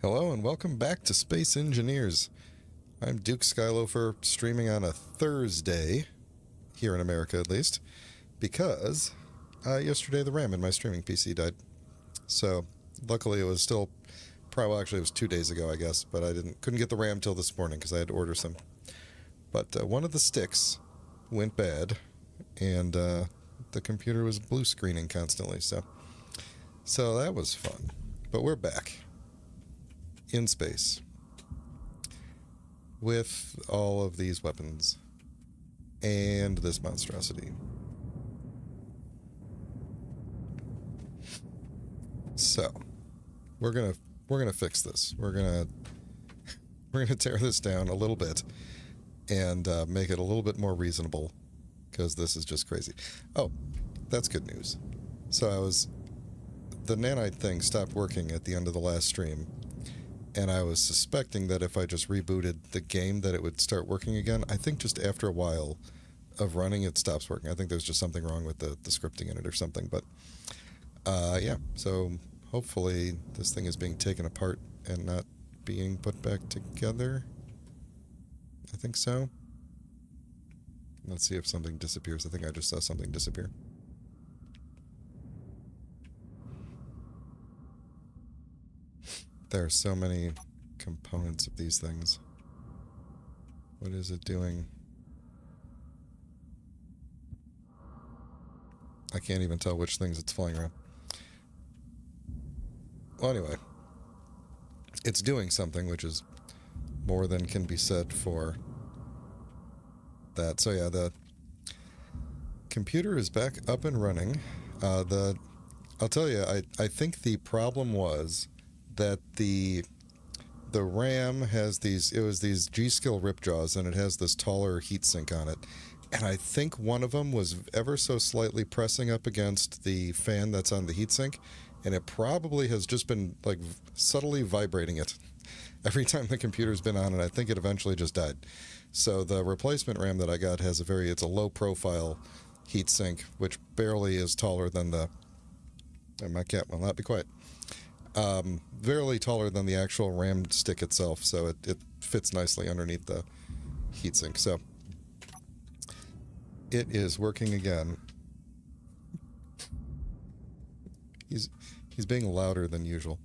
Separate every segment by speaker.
Speaker 1: Hello and welcome back to Space Engineers. I'm Duke Skyloafer, streaming on a Thursday, here in America at least, because yesterday the RAM in my streaming PC died. So, luckily it was still, actually it was 2 days ago I guess, but I couldn't get the RAM till this morning because I had to order some. But one of the sticks went bad, and the computer was blue screening constantly, so that was fun. But we're back. In space with all of these weapons and this monstrosity. So we're gonna fix this. We're gonna tear this down a little bit and make it a little bit more reasonable, because this is just crazy. Oh, that's good news. So the nanite thing stopped working at the end of the last stream, and I was suspecting that if I just rebooted the game that it would start working again. I think just after a while of running it stops working. I think there's just something wrong with the scripting in it or something. But yeah, so hopefully this thing is being taken apart and not being put back together. I think so. Let's see if something disappears. I think I just saw something disappear. There are so many components of these things. What is it doing? I can't even tell which things it's flying around. Well, anyway, it's doing something, which is more than can be said for that. So yeah, the computer is back up and running. I'll tell you, I think the problem was that the RAM has these G-Skill ripjaws, and it has this taller heatsink on it. And I think one of them was ever so slightly pressing up against the fan that's on the heatsink, and it probably has just been like subtly vibrating it every time the computer's been on, and I think it eventually just died. So the replacement RAM that I got has it's a low profile heatsink, which barely is taller than my cat will not be quiet. Barely taller than the actual RAM stick itself, so it fits nicely underneath the heatsink. So it is working again. He's being louder than usual.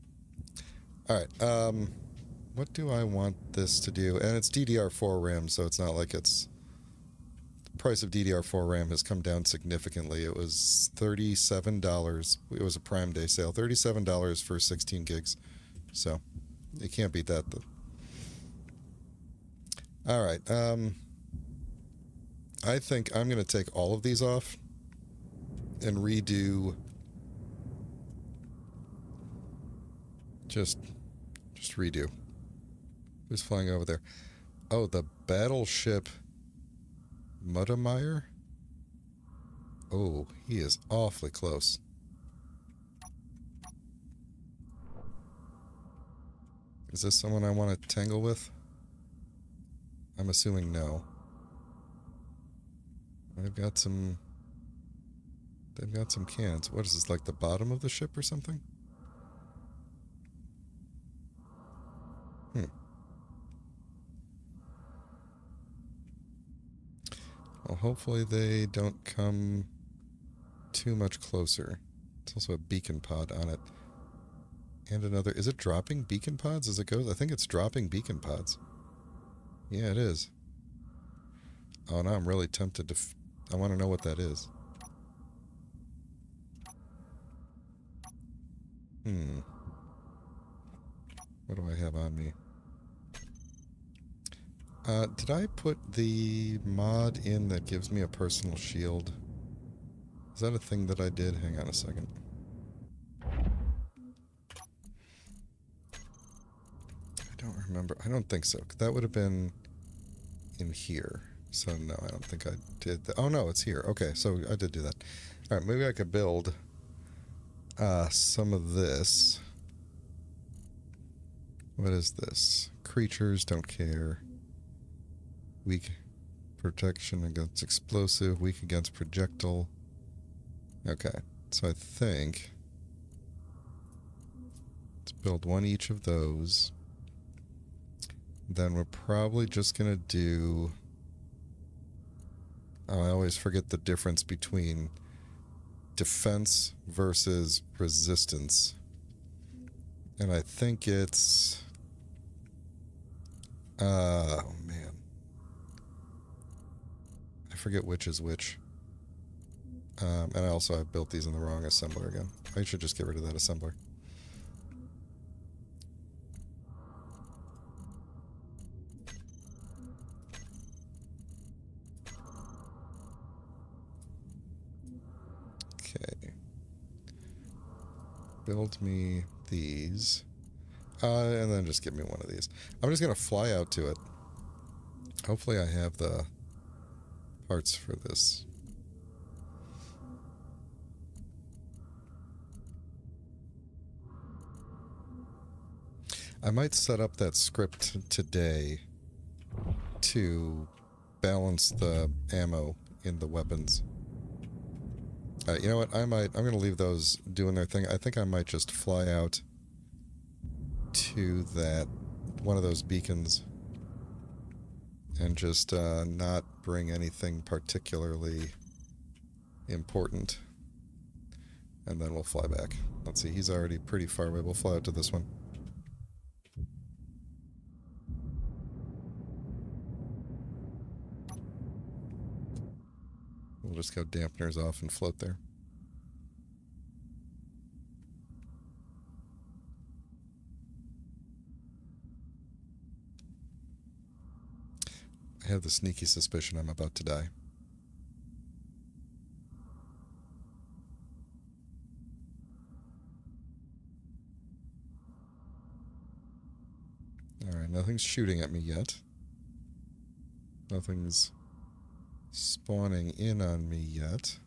Speaker 1: All right. What do I want this to do? And it's DDR4 RAM, so it's not like the price of DDR4 RAM has come down significantly. It was $37. It was a Prime Day sale. $37 for 16 gigs. So you can't beat that, though. All right. I think I'm going to take all of these off and redo just redo. Who's flying over there? Oh, the battleship Muddemeyer? Oh, he is awfully close. Is this someone I want to tangle with? I'm assuming no. They've got some cannons. What is this, like the bottom of the ship or something? Well, hopefully they don't come too much closer. It's also a beacon pod on it. And another... Is it dropping beacon pods as it goes? I think it's dropping beacon pods. Yeah, it is. Oh, now I'm really tempted to... I want to know what that is. What do I have on me? Did I put the mod in that gives me a personal shield? Is that a thing that I did? Hang on a second. I don't remember. I don't think so. That would have been in here. So no, I don't think I did that. Oh no, it's here. Okay, so I did do that. Alright, maybe I could build some of this. What is this? Creatures don't care. Weak protection against explosive, weak against projectile. Okay, so I think Let's build one each of those. Then we're probably just going to do... Oh, I always forget the difference between defense versus resistance. And I think it's... oh, man. I forget which is which. And also I built these in the wrong assembler again. I should just get rid of that assembler. Okay. Build me these. And then just give me one of these. I'm just going to fly out to it. Hopefully I have the parts for this. I might set up that script today to balance the ammo in the weapons. You know what? I'm going to leave those doing their thing. I think I might just fly out to that one of those beacons and just not bring anything particularly important. And then we'll fly back. Let's see, he's already pretty far away. We'll fly out to this one. We'll just go dampeners off and float there. I have the sneaky suspicion I'm about to die. Alright, nothing's shooting at me yet. Nothing's spawning in on me yet.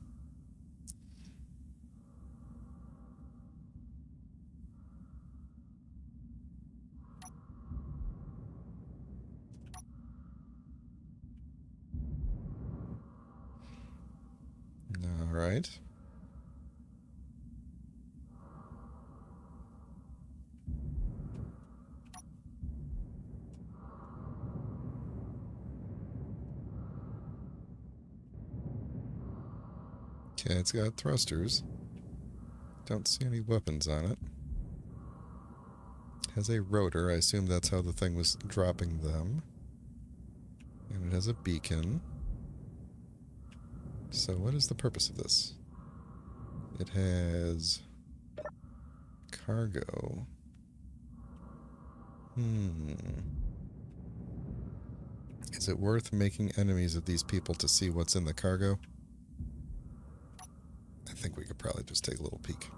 Speaker 1: Alright. Okay, it's got thrusters. Don't see any weapons on it. Has a rotor. I assume that's how the thing was dropping them. And it has a beacon. So what is the purpose of this? It has cargo. Is it worth making enemies of these people to see what's in the cargo? I think we could probably just take a little peek.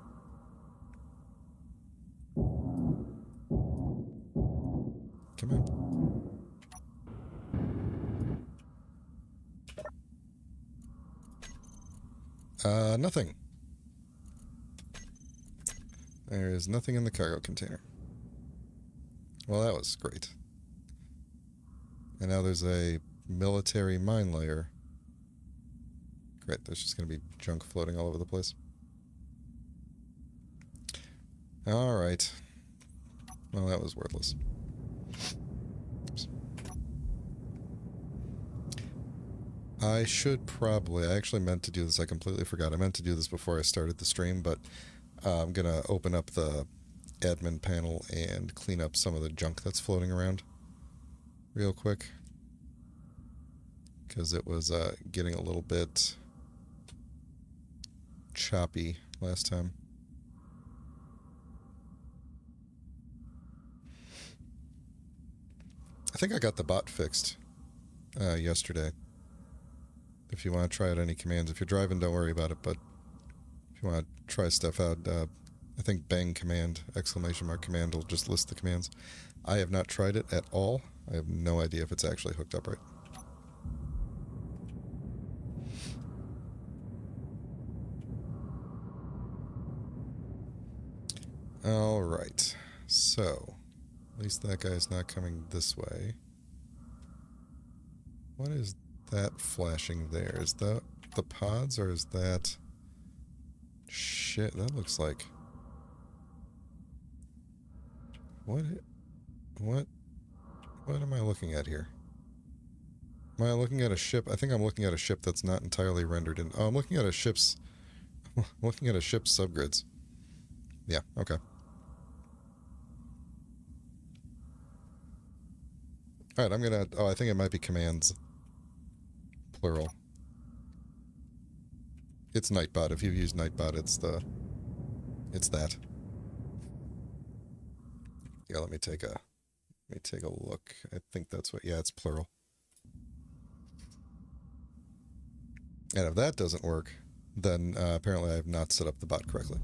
Speaker 1: Come on. Nothing. There is nothing in the cargo container. Well, that was great. And now there's a military mine layer. Great, there's just going to be junk floating all over the place. Alright. Well, that was worthless. Oops. I should probably... I actually meant to do this. I completely forgot. I meant to do this before I started the stream, but I'm going to open up the admin panel and clean up some of the junk that's floating around real quick. Because it was getting a little bit choppy last time. I think I got the bot fixed yesterday. If you want to try out any commands. If you're driving, don't worry about it, but if you want to try stuff out, I think bang command, exclamation mark command will just list the commands. I have not tried it at all. I have no idea if it's actually hooked up right. Alright, so at least that guy's not coming this way. What is that flashing there? Is that the pods or is that... Shit, that looks like... What? What? What am I looking at here? Am I looking at a ship? I think I'm looking at a ship that's not entirely rendered in. Oh, I'm looking at a ship's. I'm looking at a ship's subgrids. Yeah. Okay. All right. I'm gonna. Oh, I think it might be commands. Plural. It's Nightbot. If you've used Nightbot, it's the. It's that. Yeah. Let me take a look. I think that's what. Yeah, it's plural. And if that doesn't work, then apparently I have not set up the bot correctly.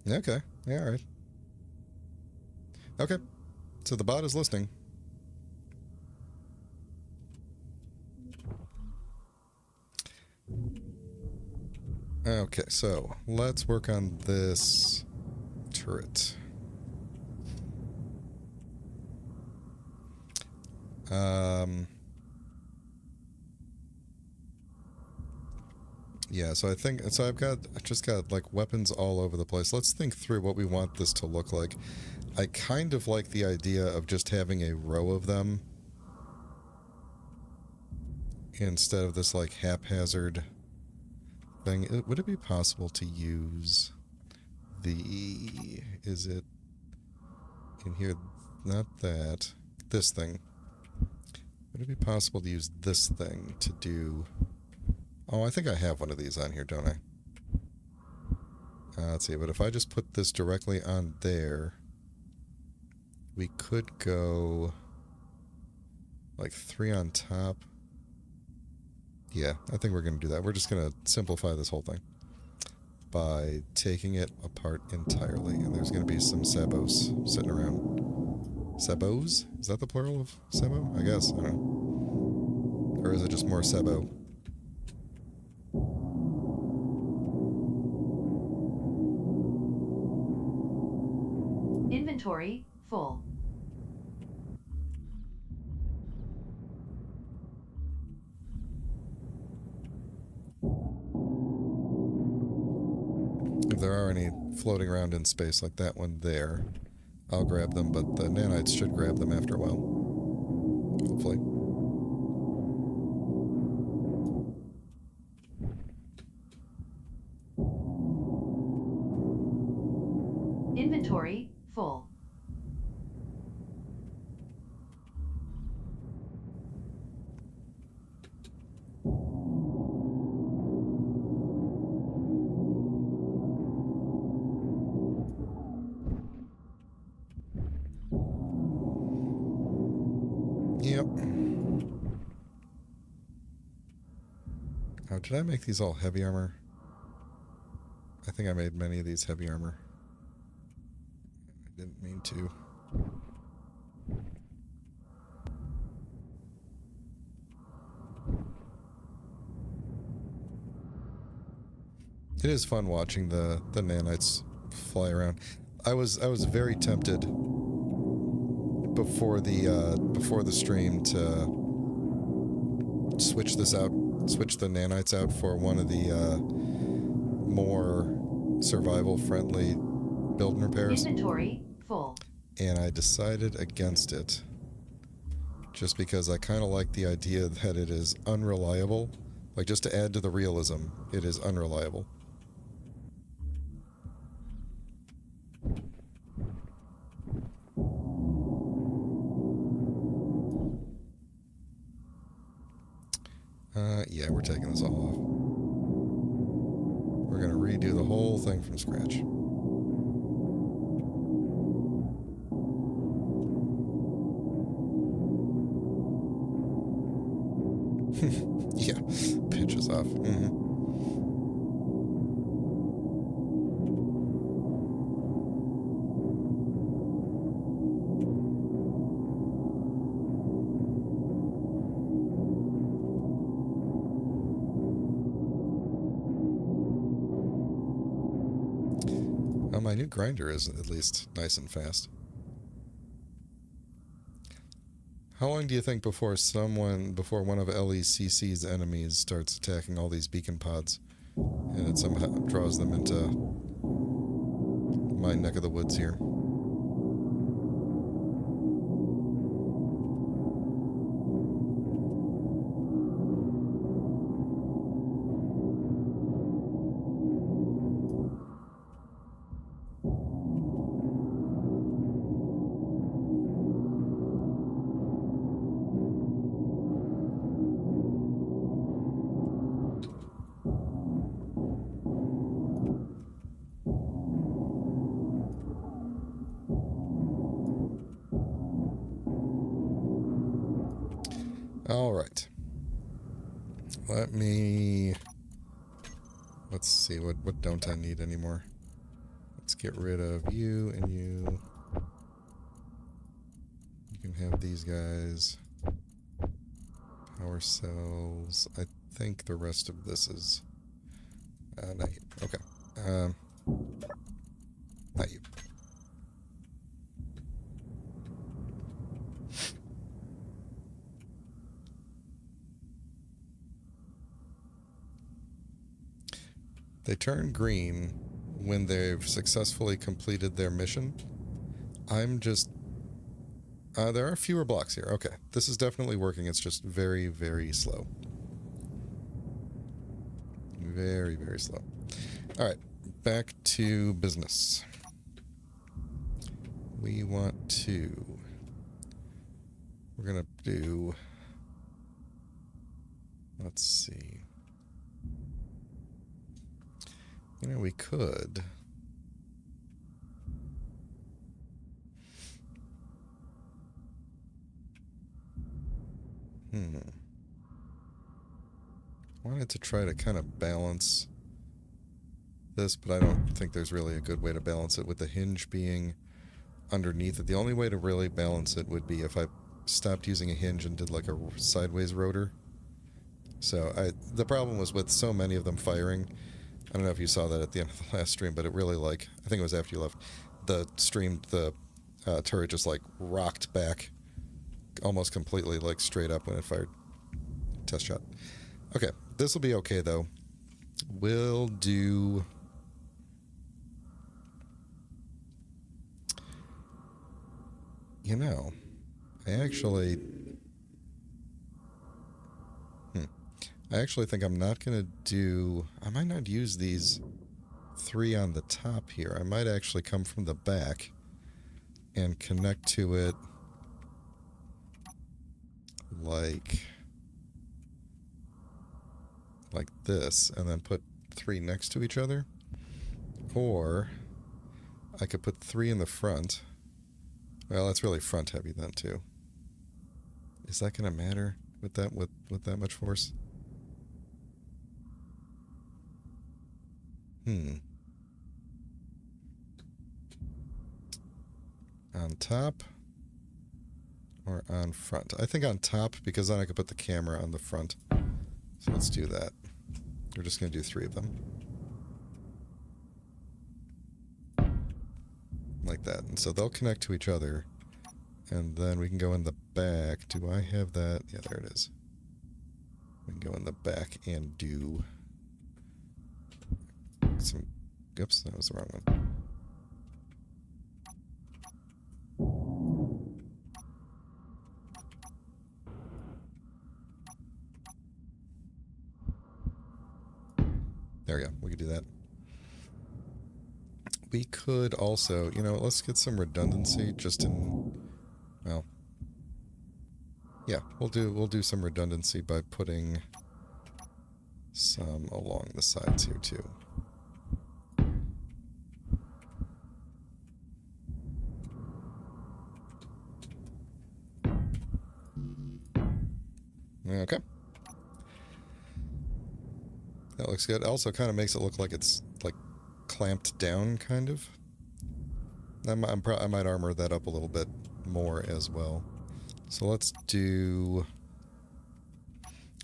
Speaker 1: Okay. Yeah, all right. Okay. So the bot is listening. Okay, so let's work on this turret. Yeah, so I think, so I've just got like weapons all over the place. Let's think through what we want this to look like. I kind of like the idea of just having a row of them instead of this like haphazard thing. Would it be possible to use the, is it in here? Not that, this thing. Would it be possible to use this thing to do... Oh, I think I have one of these on here, don't I? Let's see, but if I just put this directly on there, we could go like 3 on top. Yeah, I think we're going to do that. We're just going to simplify this whole thing by taking it apart entirely. And there's going to be some sabots sitting around. Sabots? Is that the plural of sabot? I guess. I don't know. Or is it just more sabot?
Speaker 2: Inventory full.
Speaker 1: If there are any floating around in space like that one there, I'll grab them, but the nanites should grab them after a while. Hopefully.
Speaker 2: Inventory full.
Speaker 1: Yep. Oh, did I make these all heavy armor? I think I made many of these heavy armor. I didn't mean to. It is fun watching the nanites fly around. I was very tempted before the stream to switch this out, switch the nanites out for one of the more survival friendly build and repairs.
Speaker 2: Inventory full.
Speaker 1: And I decided against it just because I kind of like the idea that it is unreliable. Like, just to add to the realism, it is unreliable. Yeah, we're taking this all off. We're going to redo the whole thing from scratch. Yeah, pitches off. My new grinder is at least nice and fast. How long do you think before one of LECC's enemies starts attacking all these beacon pods? And it somehow draws them into my neck of the woods here. All right. Let's see, what don't I need anymore? Let's get rid of you and you. You can have these guys. Power cells. I think the rest of this is... not you. Okay. Not you. They turn green when they've successfully completed their mission. I'm just... there are fewer blocks here. Okay. This is definitely working. It's just very, very slow. Very, very slow. Alright. Back to business. We want to... We're going to do... Let's see. You know, we could... Wanted to try to kind of balance this, but I don't think there's really a good way to balance it with the hinge being underneath it. The only way to really balance it would be if I stopped using a hinge and did like a sideways rotor. So the problem was with so many of them firing... I don't know if you saw that at the end of the last stream, but it really, like, I think it was after you left, the turret just, like, rocked back almost completely, like, straight up when it fired. Test shot. Okay, this will be okay, though. We'll do... You know, I actually think I'm not going to do... I might not use these 3 on the top here. I might actually come from the back and connect to it like this, and then put 3 next to each other. Or I could put 3 in the front. Well, that's really front heavy then too. Is that going to matter with that much force? On top or on front? I think on top, because then I could put the camera on the front. So let's do that. We're just going to do 3 of them. Like that. And so they'll connect to each other. And then we can go in the back. Do I have that? Yeah, there it is. We can go in the back and do some... Oops, that was the wrong one. There we go. We could do that. We could also, you know, let's get some redundancy just in... Well... Yeah, we'll do some redundancy by putting some along the sides here too. Okay. That looks good. Also kind of makes it look like it's like clamped down, kind of. I might armor that up a little bit more as well. So let's do...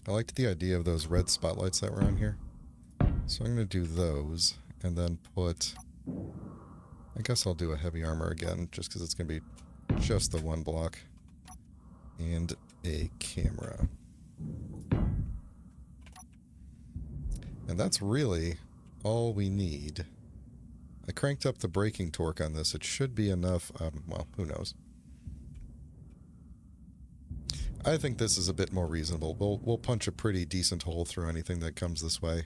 Speaker 1: I liked the idea of those red spotlights that were on here. So I'm going to do those, and then put... I guess I'll do a heavy armor again, just because it's going to be just the 1 block. And a camera. And that's really all we need. I cranked up the braking torque on this. It should be enough. Well, who knows? I think this is a bit more reasonable. We'll punch a pretty decent hole through anything that comes this way.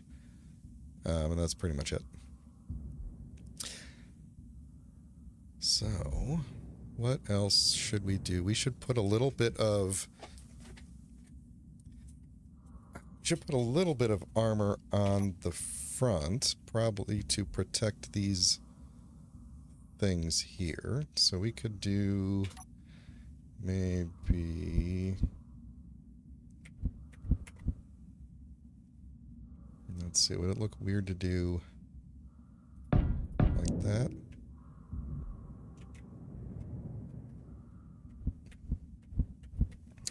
Speaker 1: And that's pretty much it. So, what else should we do? We should put a little bit of... should put a little bit of armor on the front, probably to protect these things here. So we could do maybe... let's see, would it look weird to do like that?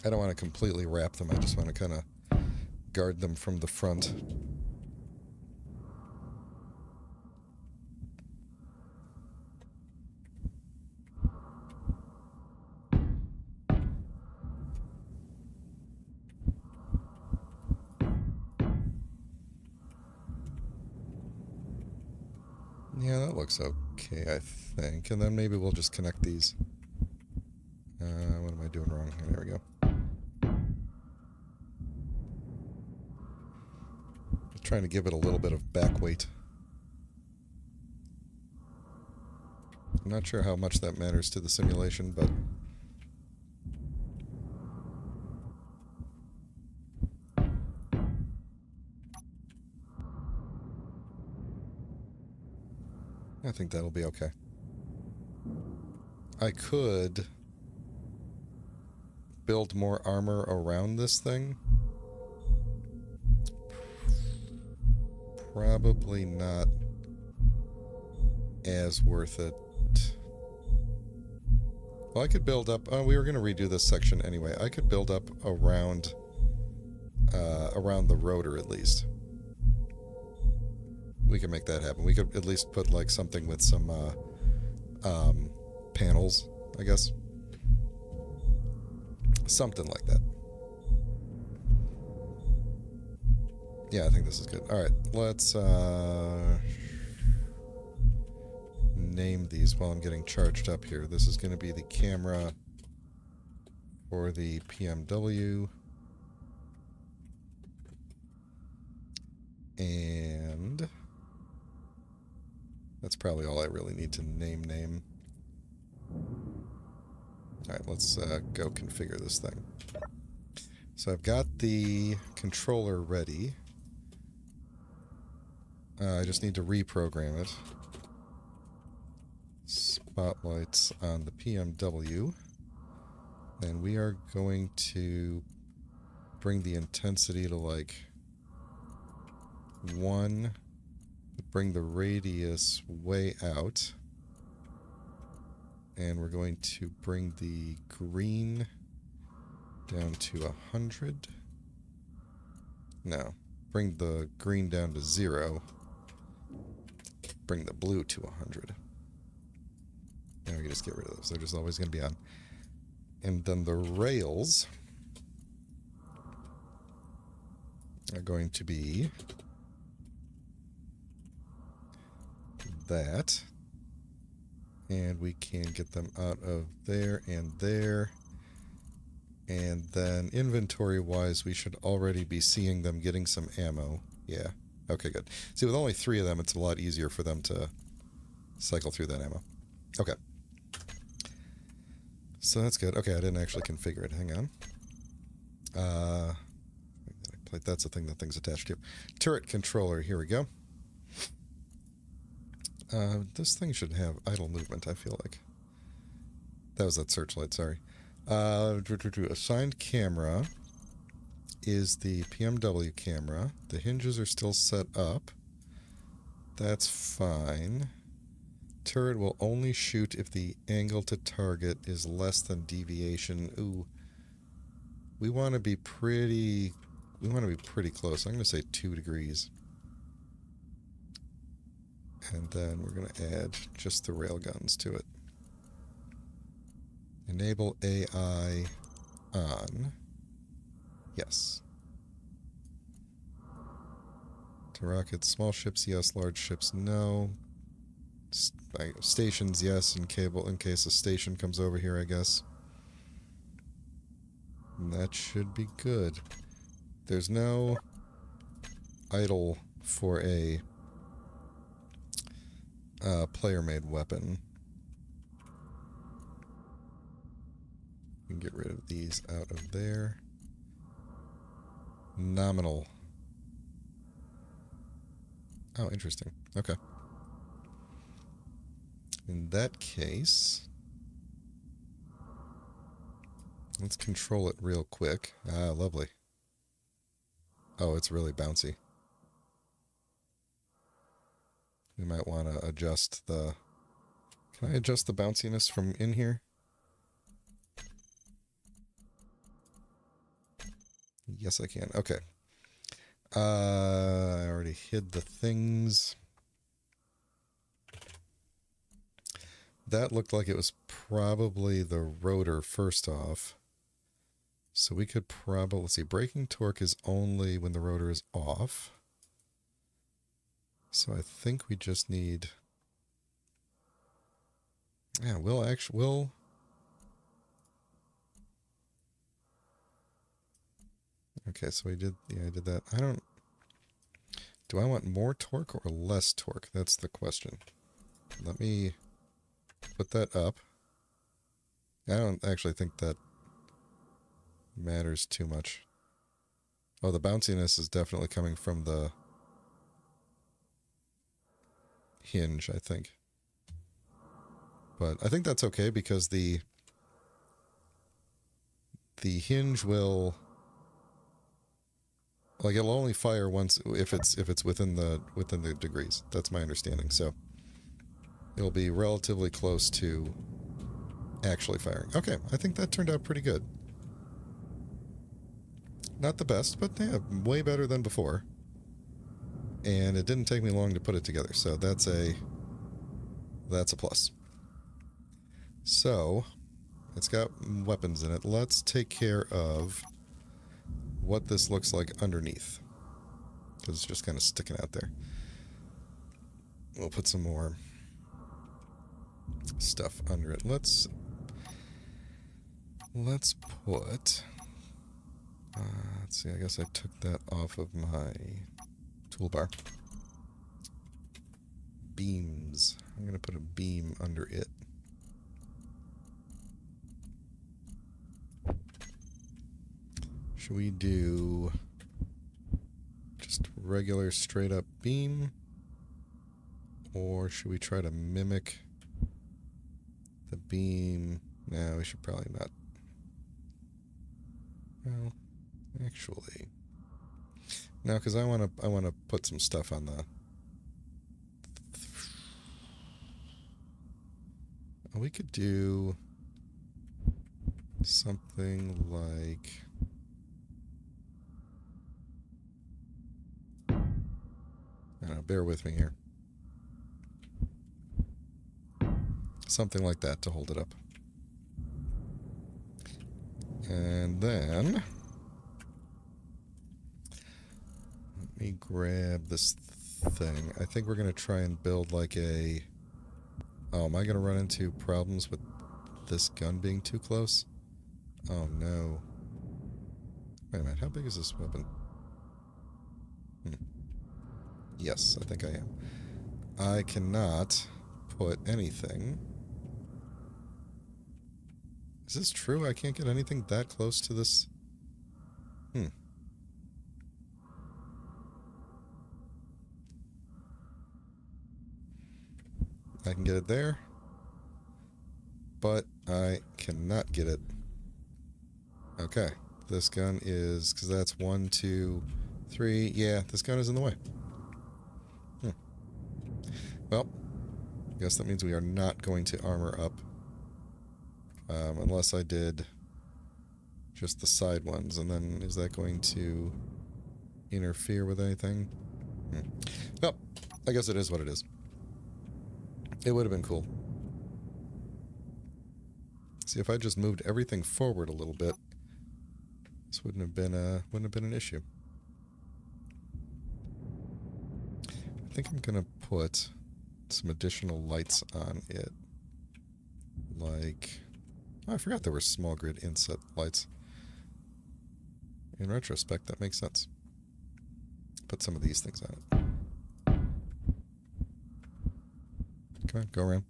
Speaker 1: I don't want to completely wrap them, I just want to kind of guard them from the front. Yeah, that looks okay, I think. And then maybe we'll just connect these. What am I doing wrong? There we go. Trying to give it a little bit of back weight. I'm not sure how much that matters to the simulation, but I think that'll be okay. I could build more armor around this thing. Probably not as worth it. Well, I could build up... we were going to redo this section anyway. I could build up around the rotor at least. We can make that happen. We could at least put like something with some panels, I guess. Something like that. Yeah, I think this is good. Alright, let's name these while I'm getting charged up here. This is going to be the camera for the PMW. And that's probably all I really need to name. Alright, let's go configure this thing. So I've got the controller ready. I just need to reprogram it. Spotlights on the PMW. And we are going to bring the intensity to like 1. Bring the radius way out. And we're going to bring the green down to 100. No. Bring the green down to 0. Bring the blue to 100. And we can just get rid of those. They're just always going to be on. And then the rails are going to be that. And we can get them out of there and there. And then inventory-wise, we should already be seeing them getting some ammo. Yeah. Okay, good. See, with only 3 of them, it's a lot easier for them to cycle through that ammo. Okay. So that's good. Okay, I didn't actually configure it. Hang on. That's the thing that thing's attached to. Turret controller. Here we go. This thing should have idle movement, I feel like. That was that searchlight, sorry. Assigned camera is the PMW camera. The hinges are still set up. That's fine. Turret will only shoot if the angle to target is less than deviation. Ooh. We want to be pretty close. I'm going to say 2 degrees. And then we're going to add just the railguns to it. Enable AI on. Yes. To rockets, small ships, yes. Large ships, no. Stations, yes. In case a station comes over here, I guess. And that should be good. There's no idle for a player-made weapon. We can get rid of these out of there. Nominal. Oh, interesting. Okay. In that case, let's control it real quick. Ah, lovely. Oh, it's really bouncy. We might want to adjust the... Can I adjust the bounciness from in here? Yes, I can. Okay. I already hid the things. That looked like it was probably the rotor first off. So we could probably... Let's see. Braking torque is only when the rotor is off. So I think we just need... Yeah, we'll... Okay, so we did... Yeah, I did that. I don't... Do I want more torque or less torque? That's the question. Let me put that up. I don't actually think that matters too much. Oh, the bounciness is definitely coming from the hinge, I think. But I think that's okay because the hinge will... Like it'll only fire once if it's within the degrees. That's my understanding. So it'll be relatively close to actually firing. Okay, I think that turned out pretty good. Not the best, but yeah, way better than before. And it didn't take me long to put it together, so that's a plus. So it's got weapons in it. Let's take care of what this looks like underneath, because it's just kind of sticking out there. We'll put some more stuff under it. Let's put... let's see, I guess I took that off of my toolbar. Beams. I'm going to put a beam under it. Should we do just regular straight up beam? Or should we try to mimic the beam? No, we should probably not. Well, actually, no, because I want to put some stuff on the... We could do something like... I don't know, bear with me here. Something like that to hold it up. And then... let me grab this thing. I think we're going to try and build like a... Oh, am I going to run into problems with this gun being too close? Oh, no. Wait a minute, how big is this weapon? Yes, I think I am. I cannot put anything... Is this true? I can't get anything that close to this? I can get it there, but I cannot get it. Okay, this gun is... because that's 1, 2, 3... Yeah, this gun is in the way. Well, I guess that means we are not going to armor up. Unless I did just the side ones, and then is that going to interfere with anything? Well, I guess it is what it is. It would have been cool. See, if I just moved everything forward a little bit, this wouldn't have been an issue. think I'm going to put some additional lights on it. Like, oh, I forgot there were small grid inset lights. In retrospect, that makes sense. Put some of these things on it. Come on, go around.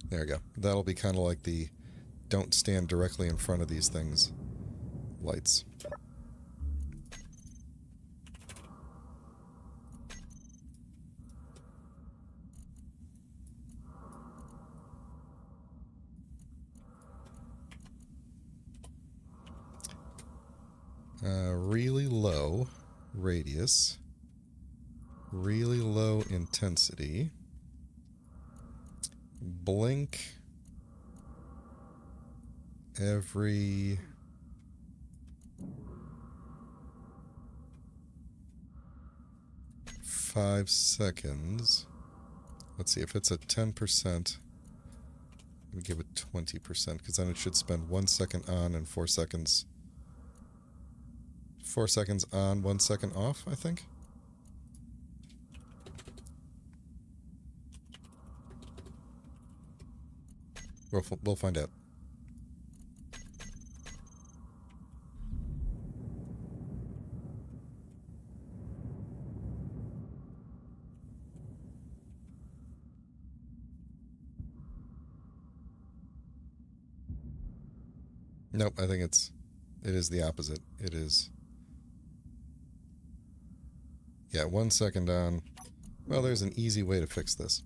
Speaker 1: There we go. That'll be kind of like the don't stand directly in front of these things lights. Really low radius, really low intensity, blink every 5 seconds. Let's see, if it's at 10%, we give it 20%, because then it should spend 1 second on and 4 seconds. 4 seconds on, 1 second off, I think. We'll find out. Nope, I think it is the opposite. It is. Yeah, 1 second on. Well, there's an easy way to fix this.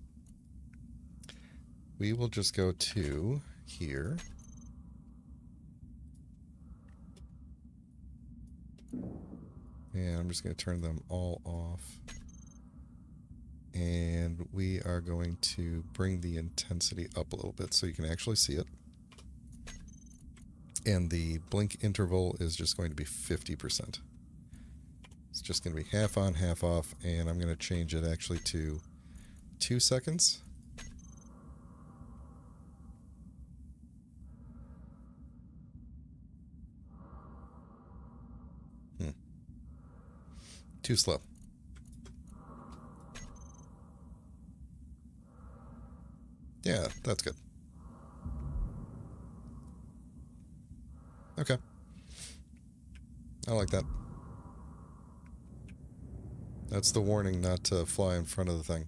Speaker 1: We will just go to here. And I'm just going to turn them all off. And we are going to bring the intensity up a little bit so you can actually see it. And the blink interval is just going to be 50%. It's just going to be half on, half off, and I'm going to change it actually to 2 seconds. Too slow. Yeah, that's good. Okay. I like that. That's the warning not to fly in front of the thing.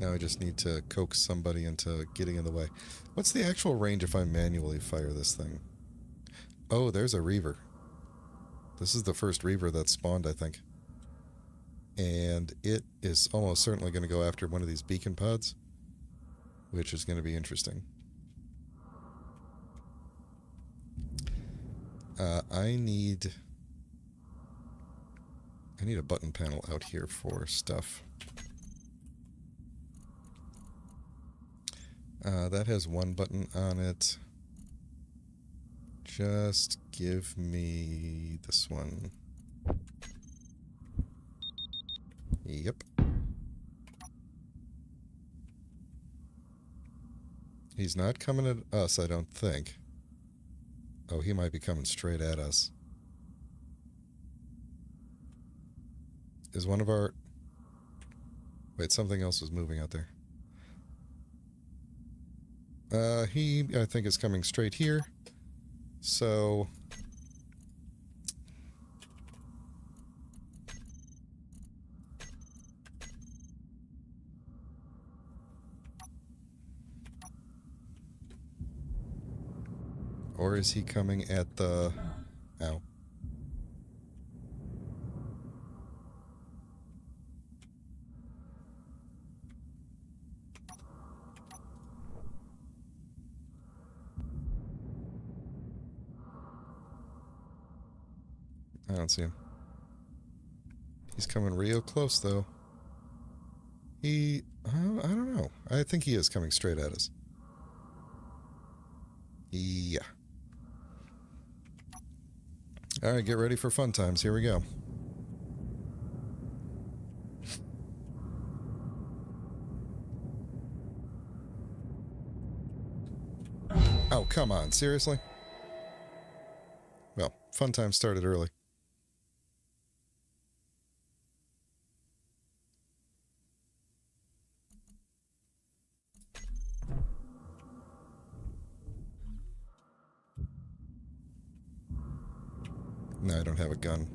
Speaker 1: Now I just need to coax somebody into getting in the way. What's the actual range if I manually fire this thing? Oh, there's a Reaver. This is the first Reaver that spawned, I think. And it is almost certainly going to go after one of these beacon pods, which is going to be interesting. I need a button panel out here for stuff. That has one button on it. Just give me this one. Yep. He's not coming at us, I don't think. Oh, he might be coming straight at us. Is one of our... Wait, something else is moving out there. He, I think, is coming straight here. So... Or is he coming at the... Ow. I don't see him. He's coming real close, though. I don't know. I think he is coming straight at us. Yeah. Alright, get ready for fun times. Here we go. Oh, come on. Seriously? Well, fun time started early. No, I don't have a gun.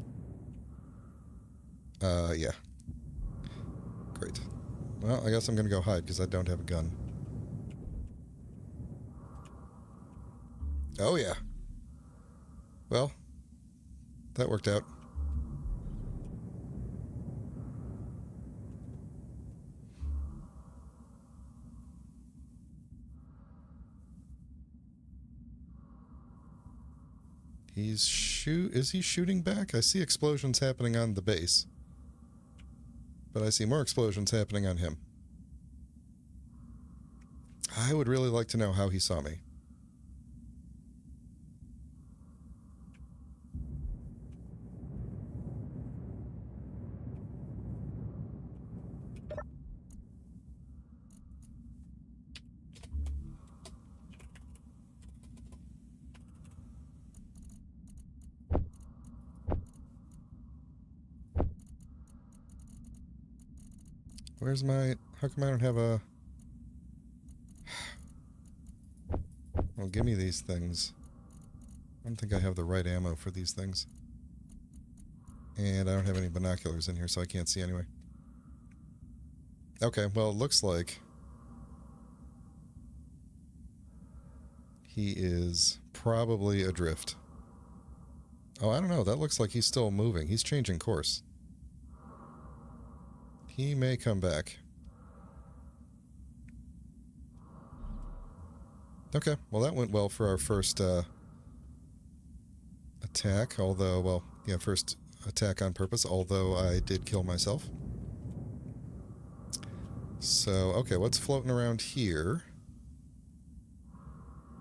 Speaker 1: Yeah. Great. Well, I guess I'm gonna go hide because I don't have a gun. Oh, yeah. Well, that worked out. Is he shooting back? I see explosions happening on the base. But I see more explosions happening on him. I would really like to know how he saw me. Where's my... How come I don't have a... Well, give me these things. I don't think I have the right ammo for these things. And I don't have any binoculars in here, so I can't see anyway. Okay, well, it looks like he is probably adrift. Oh, I don't know. That looks like he's still moving. He's changing course. He may come back. Okay, well, that went well for our first attack, although, well, yeah, first attack on purpose, although I did kill myself. So, okay, what's floating around here?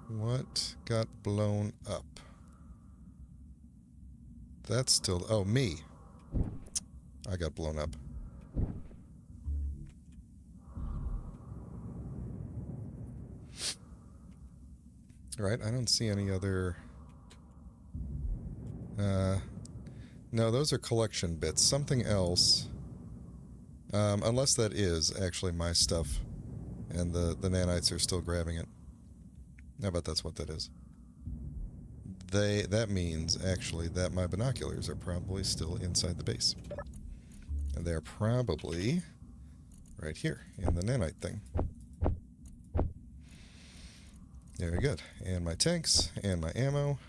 Speaker 1: What got blown up? That's still... Oh, me. I got blown up. Right, I don't see any other... No, those are collection bits. Something else... unless that is actually my stuff, and the nanites are still grabbing it. I bet that's what that is. That means, actually, that my binoculars are probably still inside the base. And they're probably right here, in the nanite thing. Very good. And my tanks, and my ammo,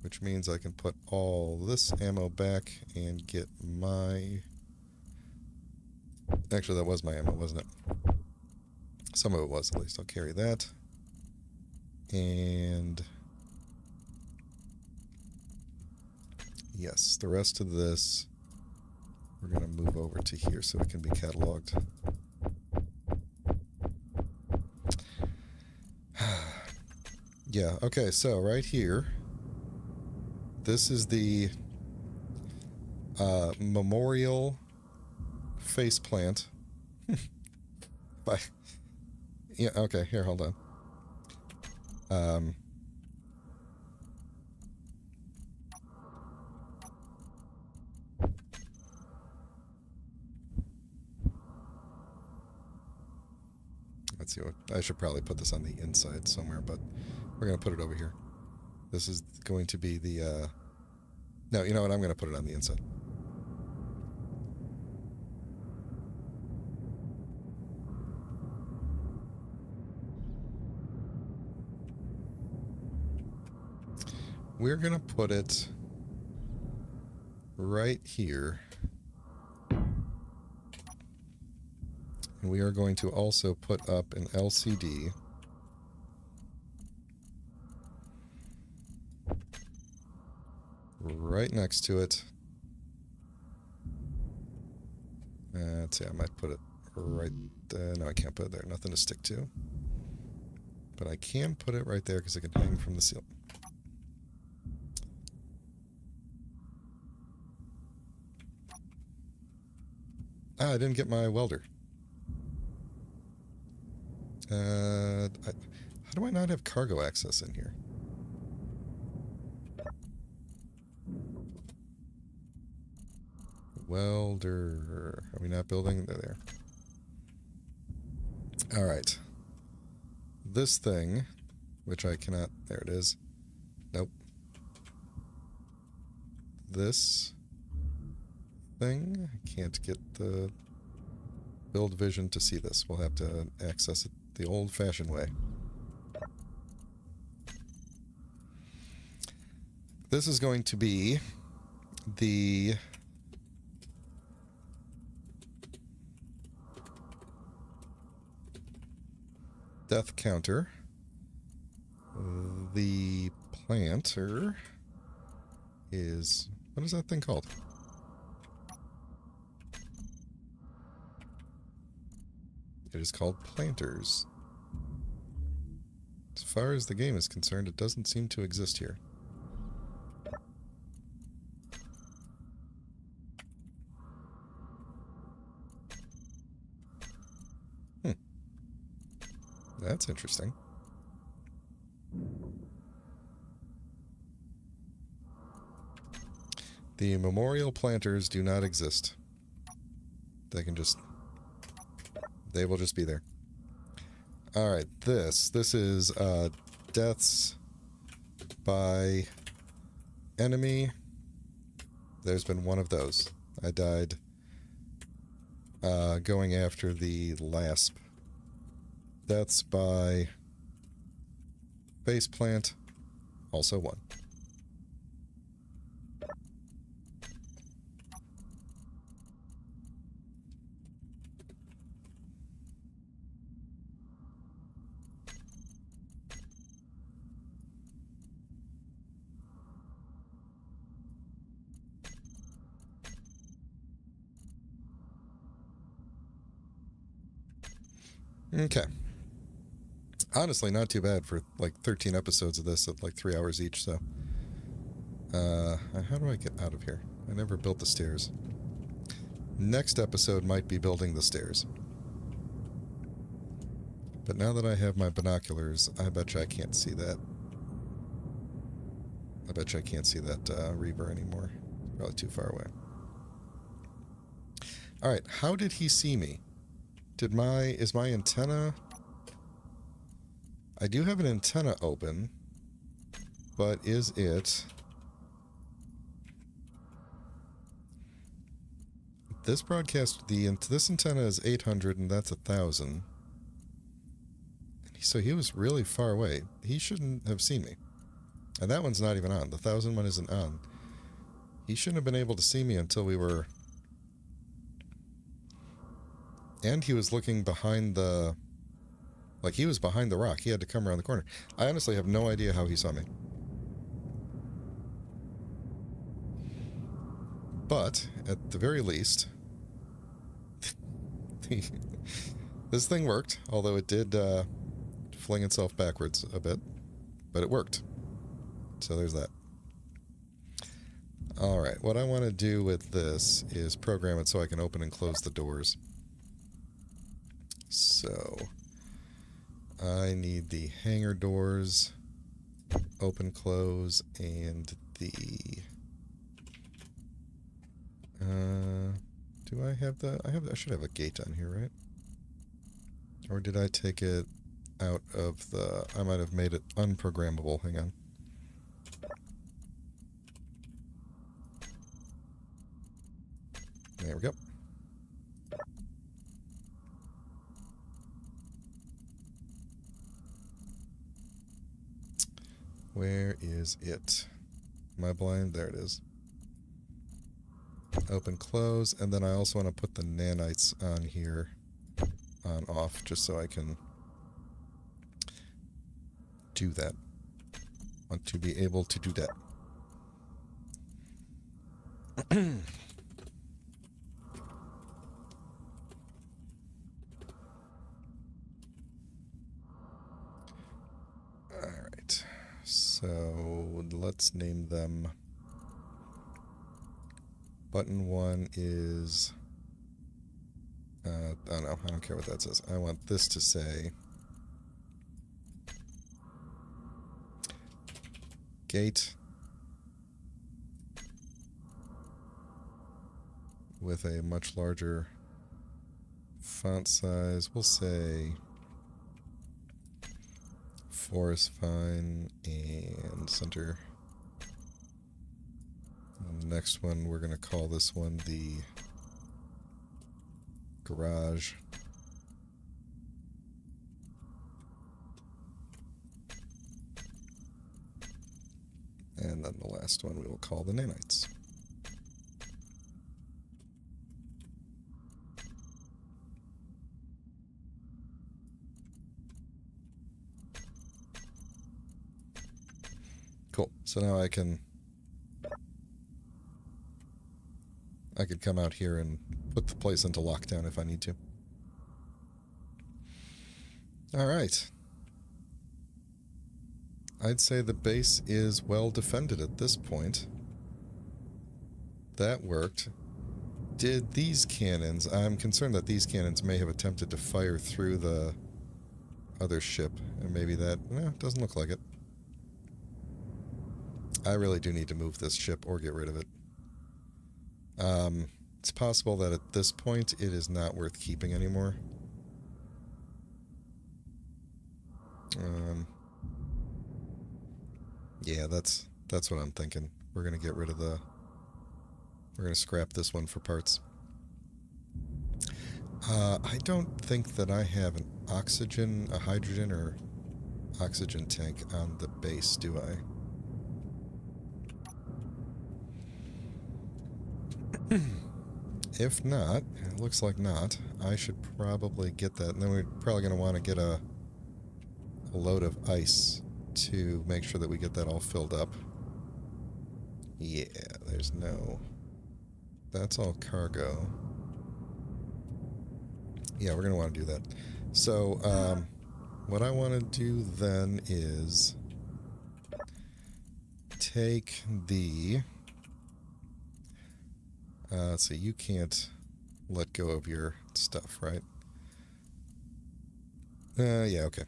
Speaker 1: which means I can put all this ammo back and get my... Actually, that was my ammo, wasn't it? Some of it was, at least. I'll carry that. And... yes, the rest of this we're going to move over to here so it can be cataloged. Yeah, okay, so right here, this is the memorial faceplant. Bye. Yeah, okay, here, hold on. Let's see what... I should probably put this on the inside somewhere, but we're going to put it over here. This is going to be the... No, you know what? I'm going to put it on the inside. We're going to put it right here. And we are going to also put up an LCD. Right next to it. Let's see, I might put it right there. No, I can't put it there. Nothing to stick to. But I can put it right there because it can hang from the ceiling. Ah, I didn't get my welder. How do I not have cargo access in here? Welder. Are we not building? There. Alright. This thing, which I cannot... There it is. Nope. This thing, I can't get the build vision to see this. We'll have to access it the old-fashioned way. This is going to be the death counter. The planter is... What is that thing called? It is called planters. As far as the game is concerned, it doesn't seem to exist here. That's interesting. The memorial planters do not exist. They can just... They will just be there. Alright, this is deaths by enemy. There's been one of those. I died going after the LASP. Deaths by base plant. Also one. Okay. Honestly, not too bad for like 13 episodes of this at like 3 hours each, so. How do I get out of here? I never built the stairs. Next episode might be building the stairs. But now that I have my binoculars, I bet you I can't see that. I bet you I can't see that Reaver anymore. Probably too far away. Alright, how did he see me? Is my antenna... I do have an antenna open, but is it... This broadcast, this antenna is 800 and that's 1,000. So he was really far away. He shouldn't have seen me. And that one's not even on. The 1,000 one isn't on. He shouldn't have been able to see me until we were... And he was looking behind the... Like, he was behind the rock. He had to come around the corner. I honestly have no idea how he saw me. But, at the very least... this thing worked. Although it did fling itself backwards a bit. But it worked. So there's that. Alright, what I want to do with this is program it so I can open and close the doors. So... I need the hangar doors, open, close, and the... do I have the... I should have a gate on here, right? Or did I take it out of the... I might have made it unprogrammable. Hang on. There we go. Where is it? Am I blind? There it is. Open, close, and then I also want to put the nanites on here, on off, just so I can do that. Want to be able to do that. Alright. So let's name them. Button 1 is... oh no, I don't care what that says. I want this to say... gate with a much larger font size. We'll say 4 is fine, and center. And the next one, we're going to call this one the garage. And then the last one we will call the nanites. Cool. So now I could come out here and put the place into lockdown if I need to. All right. I'd say the base is well defended at this point. That worked. Did these cannons... I'm concerned that these cannons may have attempted to fire through the other ship, and maybe that... doesn't look like it. I really do need to move this ship or get rid of it. It's possible that at this point it is not worth keeping anymore. Yeah, that's what I'm thinking. We're going to get rid of the... We're going to scrap this one for parts. I don't think that I have a hydrogen or oxygen tank on the base, do I? If not, it looks like not, I should probably get that. And then we're probably going to want to get a load of ice to make sure that we get that all filled up. Yeah, there's no... That's all cargo. Yeah, we're going to want to do that. So, what I want to do then is take the... so you can't let go of your stuff, right? Yeah, okay.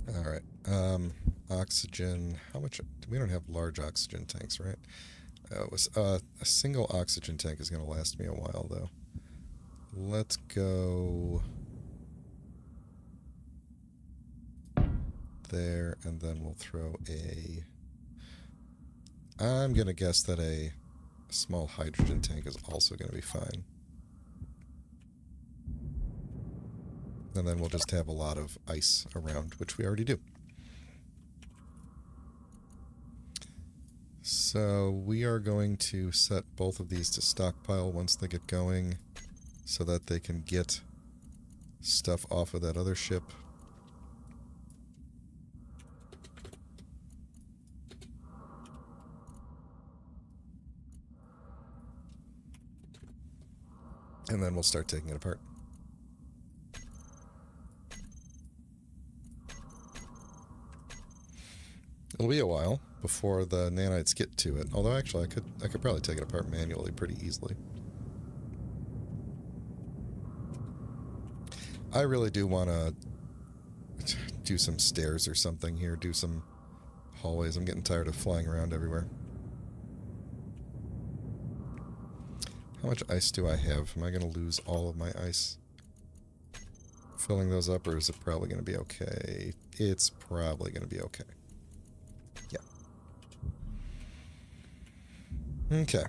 Speaker 1: Alright, oxygen, how much, we don't have large oxygen tanks, right? A single oxygen tank is going to last me a while, though. Let's go there, and then we'll throw a... I'm going to guess that a small hydrogen tank is also going to be fine. And then we'll just have a lot of ice around, which we already do. So we are going to set both of these to stockpile once they get going, so that they can get stuff off of that other ship. And then we'll start taking it apart. It'll be a while before the nanites get to it. Although actually I could probably take it apart manually pretty easily. I really do want to do some stairs or something here, do some hallways. I'm getting tired of flying around everywhere. How much ice do I have? Am I going to lose all of my ice filling those up, or is it probably going to be okay? It's probably going to be okay. Yeah. Okay.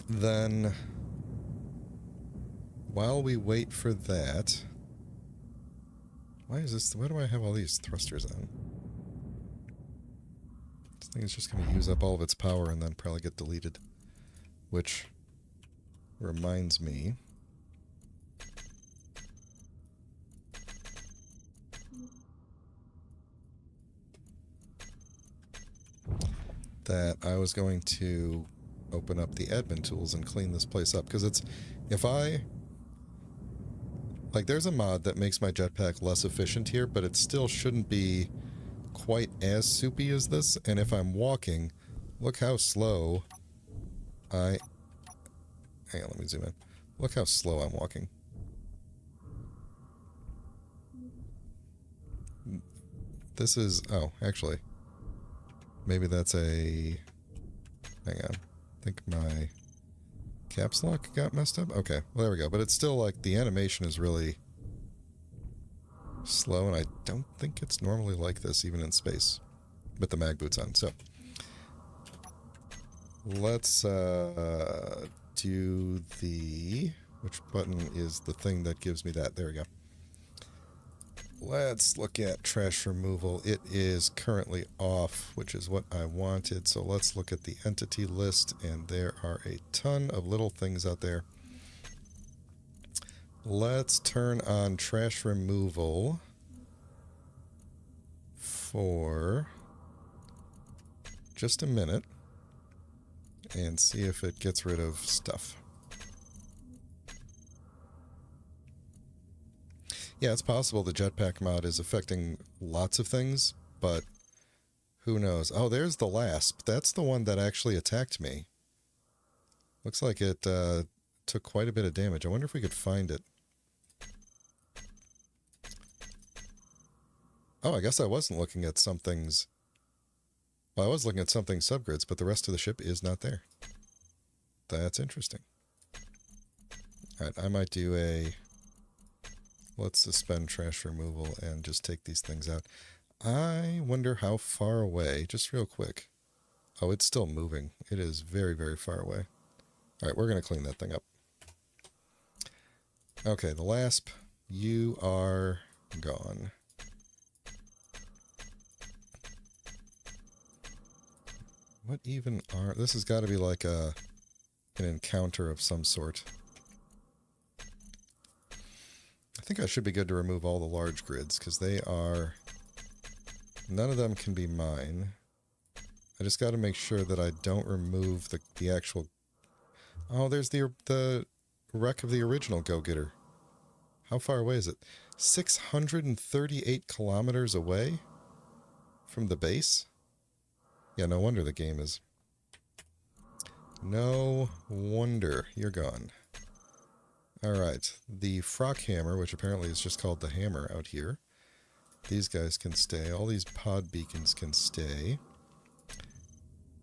Speaker 1: Then, while we wait for that... Why do I have all these thrusters on? This thing is just going to use up all of its power and then probably get deleted. Which reminds me... that I was going to open up the admin tools and clean this place up. Because it's... If I... Like, there's a mod that makes my jetpack less efficient here, but it still shouldn't be quite as soupy as this. And if I'm walking, Look how slow I... Hang on, let me zoom in. Look how slow I'm walking. This is... Oh, actually. Maybe that's a... Hang on. I think my caps lock got messed up. Okay, well, there we go. But it's still like the animation is really slow, and I don't think it's normally like this, even in space, with the mag boots on. So, let's do the... Which button is the thing that gives me that? There we go. Let's look at trash removal. It is currently off, which is what I wanted. So let's look at the entity list, and there are a ton of little things out there. Let's turn on trash removal for just a minute and see if it gets rid of stuff. Yeah, it's possible the jetpack mod is affecting lots of things, but who knows? Oh, there's the Lasp. That's the one that actually attacked me. Looks like it took quite a bit of damage. I wonder if we could find it. Oh, I guess I wasn't looking at something's... Well, I was looking at something's subgrids, but the rest of the ship is not there. That's interesting. Alright, I might do a... Let's suspend trash removal and just take these things out. I wonder how far away, just real quick. Oh, it's still moving. It is very, very far away. Alright, we're going to clean that thing up. Okay, the Lasp, you are gone. What even are... This has got to be like an encounter of some sort. I think I should be good to remove all the large grids, because they are... None of them can be mine. I just got to make sure that I don't remove the actual... Oh, there's the wreck of the original Go-Getter. How far away is it? 638 kilometers away from the base? Yeah, no wonder the game is... No wonder. You're gone. Alright, the Frock Hammer, which apparently is just called the Hammer out here. These guys can stay. All these pod beacons can stay.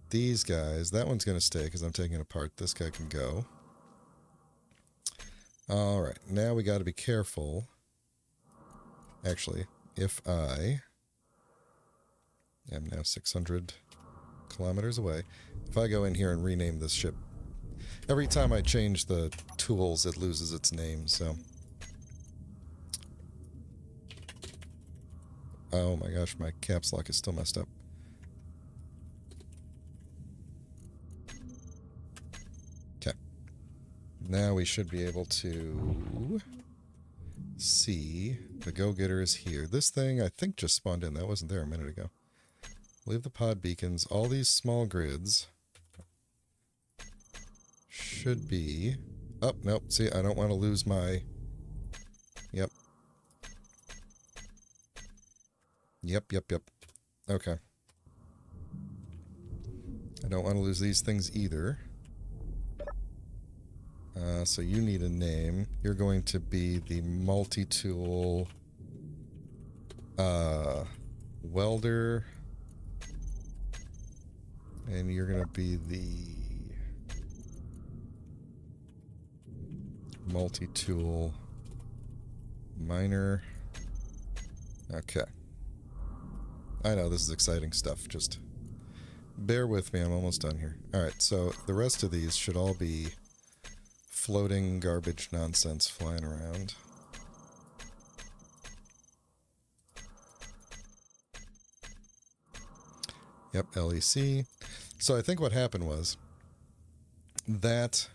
Speaker 1: These guys, that one's going to stay because I'm taking it apart. This guy can go. Alright, now we got to be careful. Actually, if I am now 600 kilometers away, if I go in here and rename this ship, every time I change the tools, it loses its name, so... Oh my gosh, my caps lock is still messed up. Okay. Now we should be able to see the Go-Getter is here. This thing, I think, just spawned in. That wasn't there a minute ago. Leave the pod beacons. All these small grids should be... Oh, nope. See, I don't want to lose my... Yep. Yep. Okay. I don't want to lose these things either. So you need a name. You're going to be the multi-tool... welder. And you're going to be the... multi-tool miner. Okay. I know, this is exciting stuff. Just bear with me, I'm almost done here. Alright, so the rest of these should all be floating garbage nonsense flying around. Yep, LEC. So I think what happened was that...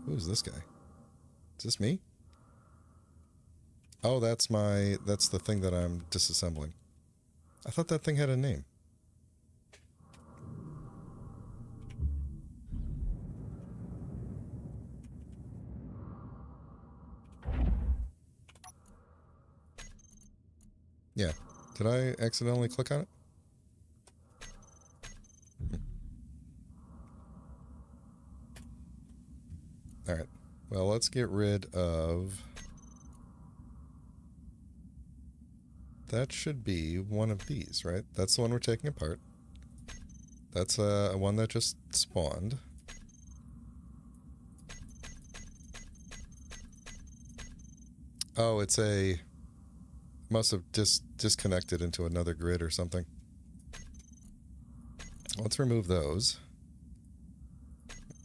Speaker 1: Who's this guy? Is this me? Oh, that's the thing that I'm disassembling. I thought that thing had a name. Yeah. Did I accidentally click on it? Alright. Well, let's get rid of... That should be one of these, right? That's the one we're taking apart. That's one that just spawned. Oh, it's a... Must have disconnected into another grid or something. Let's remove those.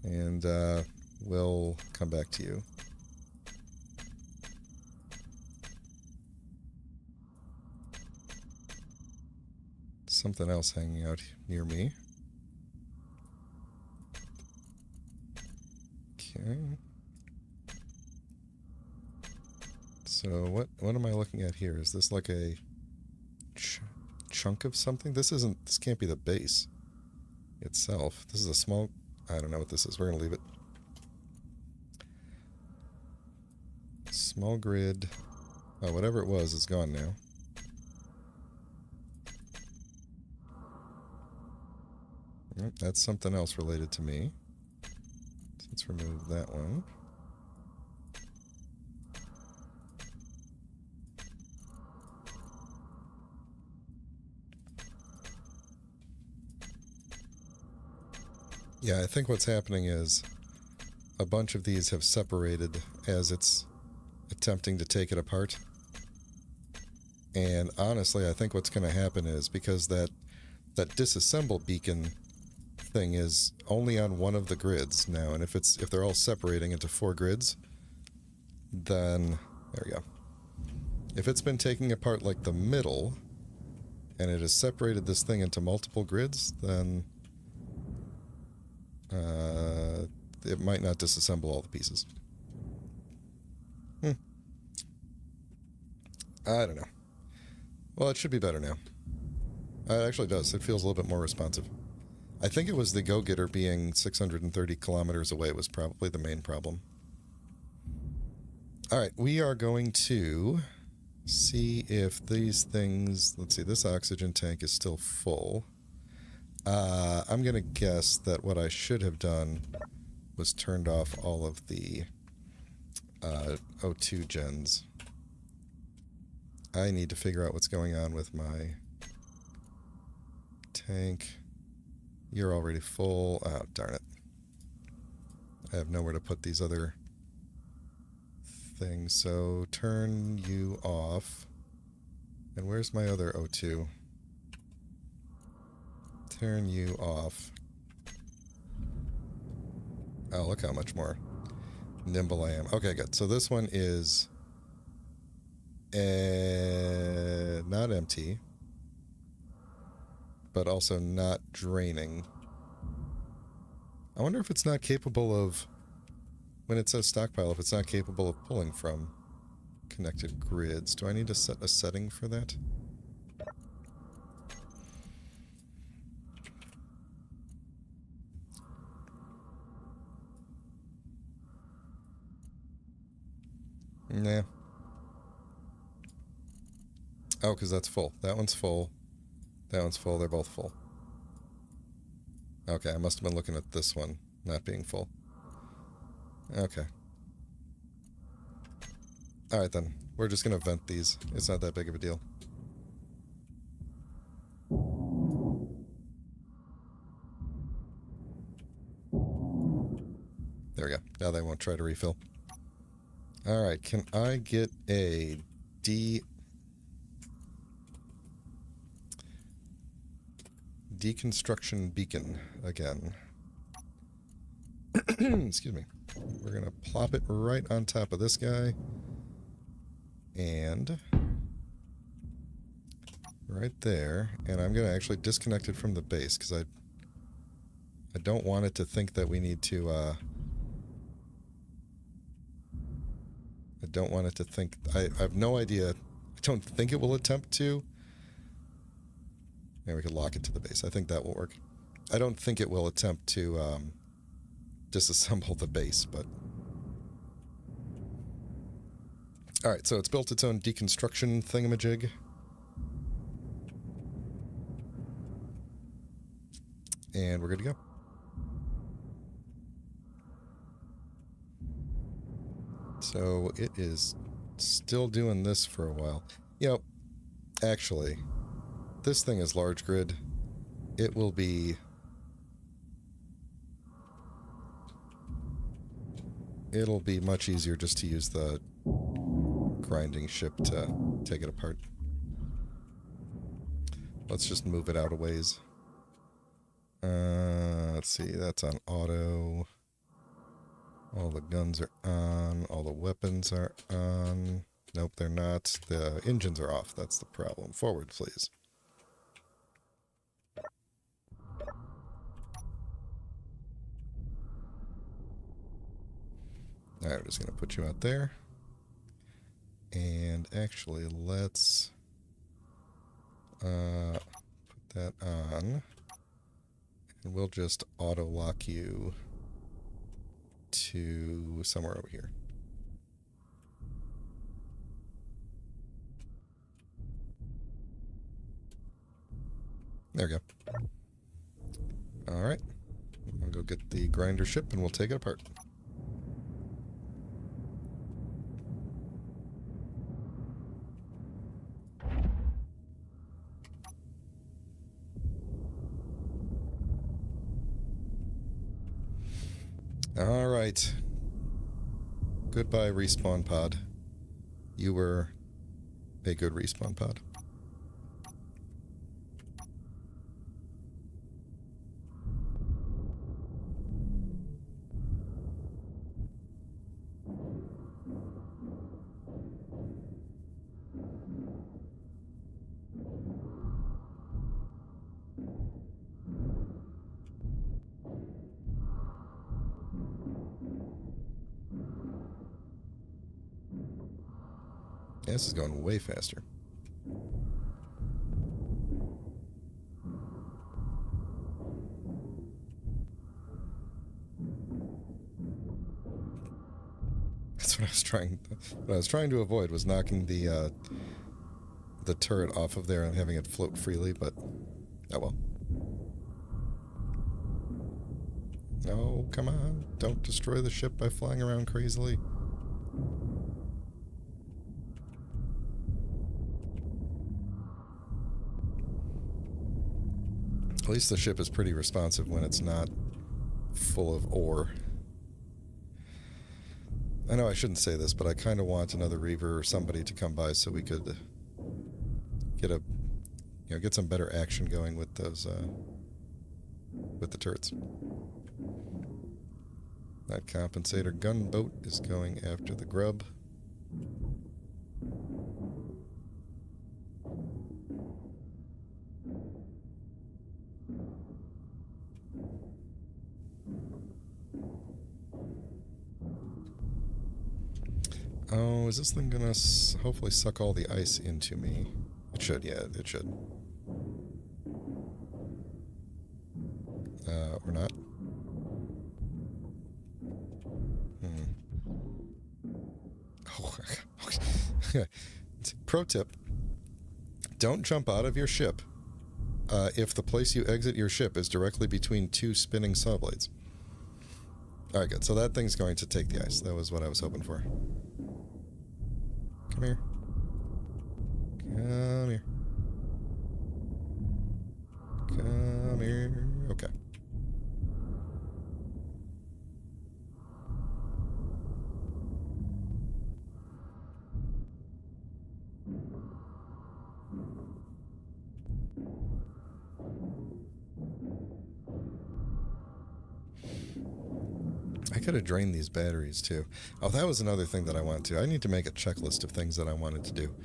Speaker 1: And we'll come back to you. Something else hanging out near me. Okay. So what am I looking at here? Is this like a chunk of something? This can't be the base itself. This is a small... I don't know what this is. We're going to leave it. Small grid. Oh, whatever it was is gone now. That's something else related to me. So let's remove that one. Yeah, I think what's happening is a bunch of these have separated as it's attempting to take it apart. And honestly, I think what's going to happen is because that disassemble beacon thing is only on one of the grids now, and if they're all separating into 4 grids, then there we go. If it's been taking apart like the middle, and it has separated this thing into multiple grids, then it might not disassemble all the pieces. I don't know. Well, it should be better now. It actually does. It feels a little bit more responsive. I think it was the go-getter being 630 kilometers away was probably the main problem. Alright, we are going to see if these things... Let's see, this oxygen tank is still full. I'm going to guess that what I should have done was turned off all of the O2 gens. I need to figure out what's going on with my tank. You're already full. Oh, darn it. I have nowhere to put these other things, so turn you off. And where's my other O2? Turn you off. Oh, look how much more nimble I am. Okay, good. So this one is not empty, but also not draining. I wonder if it's not capable of, when it says stockpile, if it's not capable of pulling from connected grids. Do I need to set a setting for that? Nah. Oh, because that's full. That one's full. That one's full. They're both full. Okay, I must have been looking at this one not being full. Okay. Alright then. We're just going to vent these. It's not that big of a deal. There we go. Now they won't try to refill. Alright, can I get a deconstruction beacon again? Excuse me. We're going to plop it right on top of this guy. And right there. And I'm going to actually disconnect it from the base because I don't want it to think that we need to... I don't want it to think... I have no idea. I don't think it will attempt to. And we could lock it to the base. I think that will work. I don't think it will attempt to disassemble the base, but... Alright, so it's built its own deconstruction thingamajig. And we're good to go. So it is still doing this for a while. You know, actually, this thing is large grid. It will be... It'll be much easier just to use the grinding ship to take it apart. Let's just move it out a ways. Let's see, that's on auto. All the guns are on. All the weapons are on. Nope, they're not. The engines are off. That's the problem. Forward, please. Alright, we're just going to put you out there. And actually, let's put that on. And we'll just auto-lock you to somewhere over here. There we go. Alright. I'll go get the grinder ship and we'll take it apart. Alright. Goodbye, respawn pod. You were a good respawn pod. Yeah, this is going way faster. That's what I was trying. What I was trying to avoid was knocking the turret off of there and having it float freely, but oh well. No, come on! Don't destroy the ship by flying around crazily. At least the ship is pretty responsive when it's not full of ore. I know I shouldn't say this, but I kind of want another Reaver or somebody to come by so we could get some better action going with those with the turrets. That compensator gunboat is going after the grub. Oh, is this thing gonna hopefully suck all the ice into me? It should, yeah, it should. Or not. Oh, pro tip. Don't jump out of your ship if the place you exit your ship is directly between two spinning saw blades. Alright, good. So that thing's going to take the ice. That was what I was hoping for. Come here. Come here. Come here. Okay. I could have drained these batteries too. Oh, that was another thing that I wanted to. I need to make a checklist of things that I wanted to do.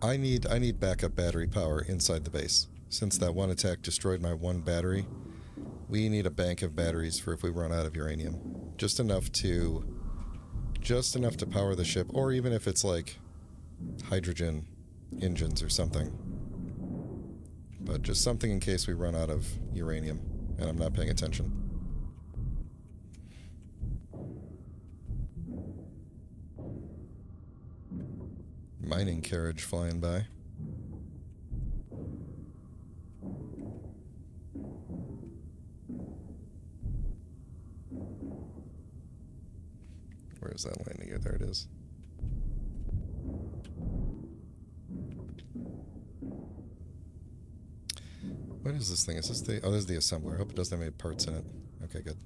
Speaker 1: I need backup battery power inside the base. Since that one attack destroyed my one battery, we need a bank of batteries for if we run out of uranium. Just enough to power the ship, or even if it's like hydrogen engines or something. But just something in case we run out of uranium and I'm not paying attention. Mining carriage flying by. Where's that landing gear? There it is. What is this thing? Is this the... Oh, this is the assembler. I hope it doesn't have any parts in it. Okay, good.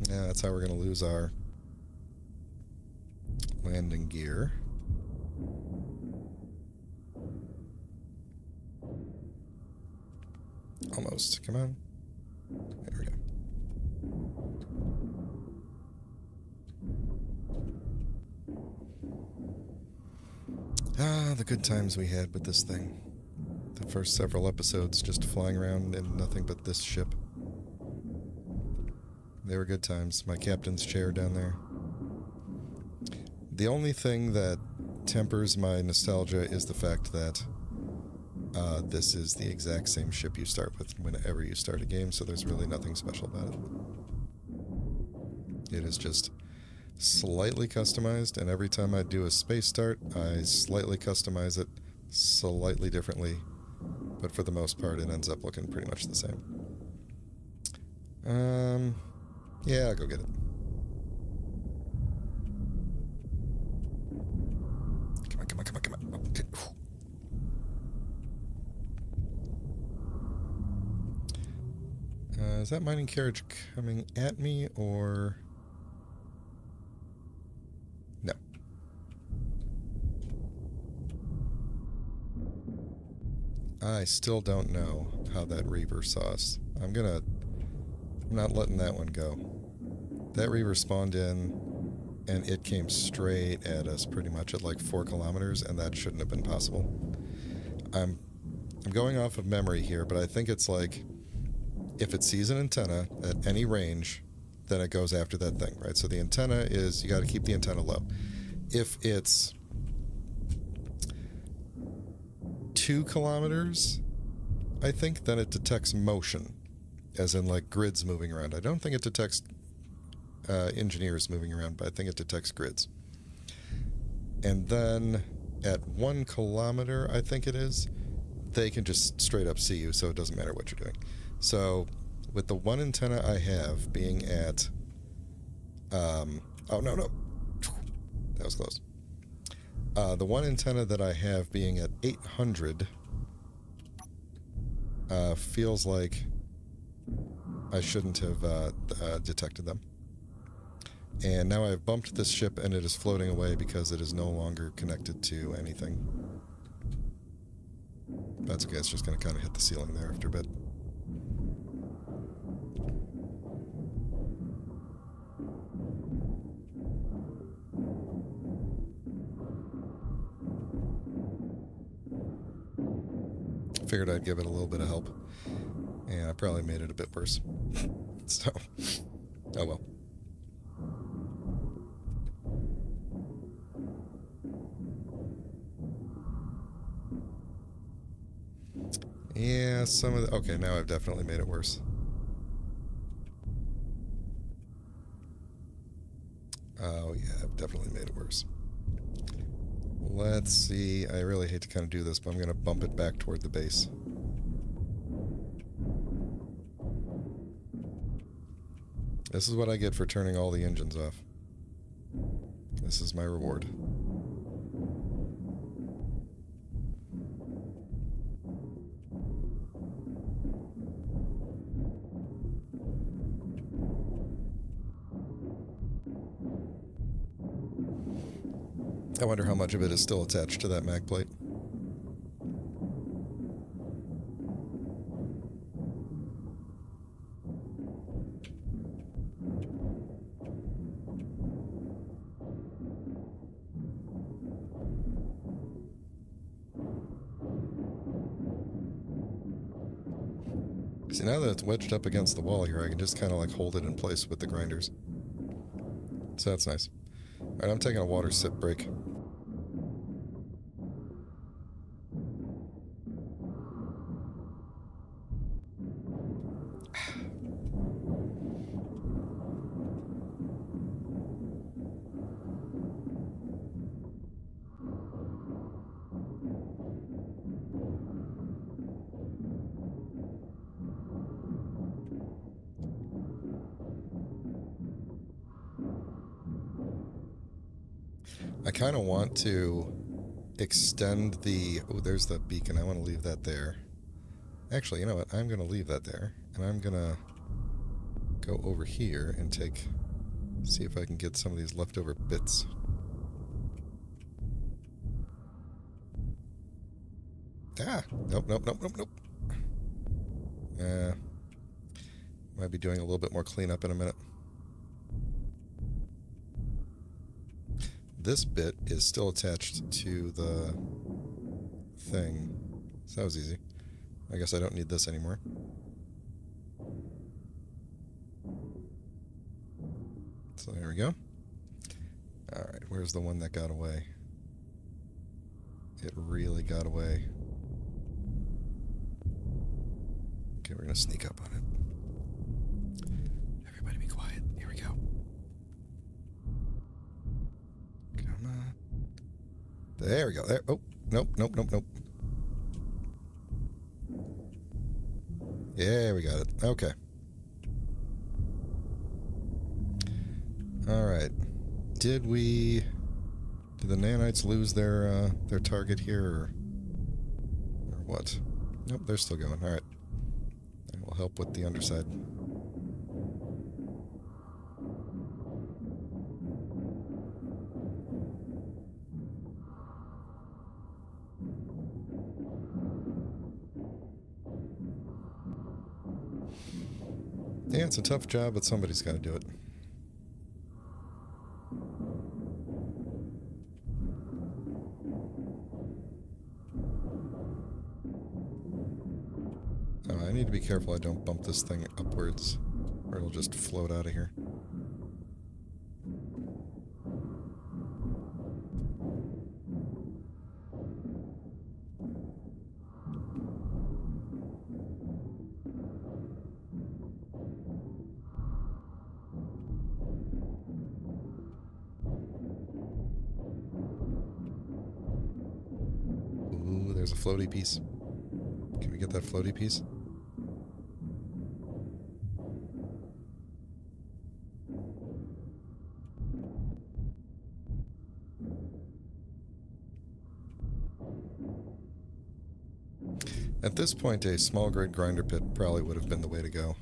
Speaker 1: Yeah, that's how we're going to lose our landing gear. Almost. Come on. There we go. Ah, the good times we had with this thing. The first several episodes just flying around in nothing but this ship. They were good times. My captain's chair down there. The only thing that tempers my nostalgia is the fact that this is the exact same ship you start with whenever you start a game, so there's really nothing special about it. It is just slightly customized, and every time I do a space start, I slightly customize it slightly differently, but for the most part, it ends up looking pretty much the same. Yeah, I'll go get it. Come on, come on, come on, come on. Okay. Is that mining carriage coming at me, or... No. I still don't know how that Reaver saw us. I'm not letting that one go. That Reaver spawned in, and it came straight at us pretty much at like 4 kilometers, and that shouldn't have been possible. I'm going off of memory here, but I think it's like, if it sees an antenna at any range, then it goes after that thing, right? So the antenna is, you got to keep the antenna low. If it's 2 kilometers, I think, then it detects motion, as in like grids moving around. I don't think it detects engineers moving around, but I think it detects grids. And then at 1 kilometer, I think it is, they can just straight up see you, so it doesn't matter what you're doing. So with the one antenna I have being at oh no, that was close. The one antenna that I have being at 800 feels like I shouldn't have detected them. And now I've bumped this ship, and it is floating away because it is no longer connected to anything. That's okay, it's just going to kind of hit the ceiling there after a bit. Figured I'd give it a little bit of help. And I probably made it a bit worse. So, oh well. Yeah, some of the... Okay, now I've definitely made it worse. Oh, yeah, I've definitely made it worse. Let's see. I really hate to kind of do this, but I'm going to bump it back toward the base. This is what I get for turning all the engines off. This is my reward. I wonder how much of it is still attached to that mag plate. See, now that it's wedged up against the wall here, I can just kind of like hold it in place with the grinders. So that's nice. Alright, I'm taking a water sip break. I kind of want to extend the... Oh, there's the beacon. I want to leave that there. Actually, you know what? I'm going to leave that there. And I'm going to go over here and take... See if I can get some of these leftover bits. Ah! Nope, nope, nope, nope, nope. Might be doing a little bit more cleanup in a minute. This bit is still attached to the thing. So that was easy. I guess I don't need this anymore. So there we go. Alright, where's the one that got away? It really got away. Okay, we're gonna sneak up on it. Everybody be quiet. Here we go. Come on. There we go. There. Oh, nope, nope, nope, nope. Yeah, we got it. Okay. Alright. Did the nanites lose their target here, or what? Nope, they're still going. Alright. That will help with the underside. Yeah, it's a tough job, but somebody's got to do it. Oh, I need to be careful I don't bump this thing upwards, or it'll just float out of here. Ooh, there's a floaty piece. Can we get that floaty piece? At this point, a small grade grinder pit probably would have been the way to go.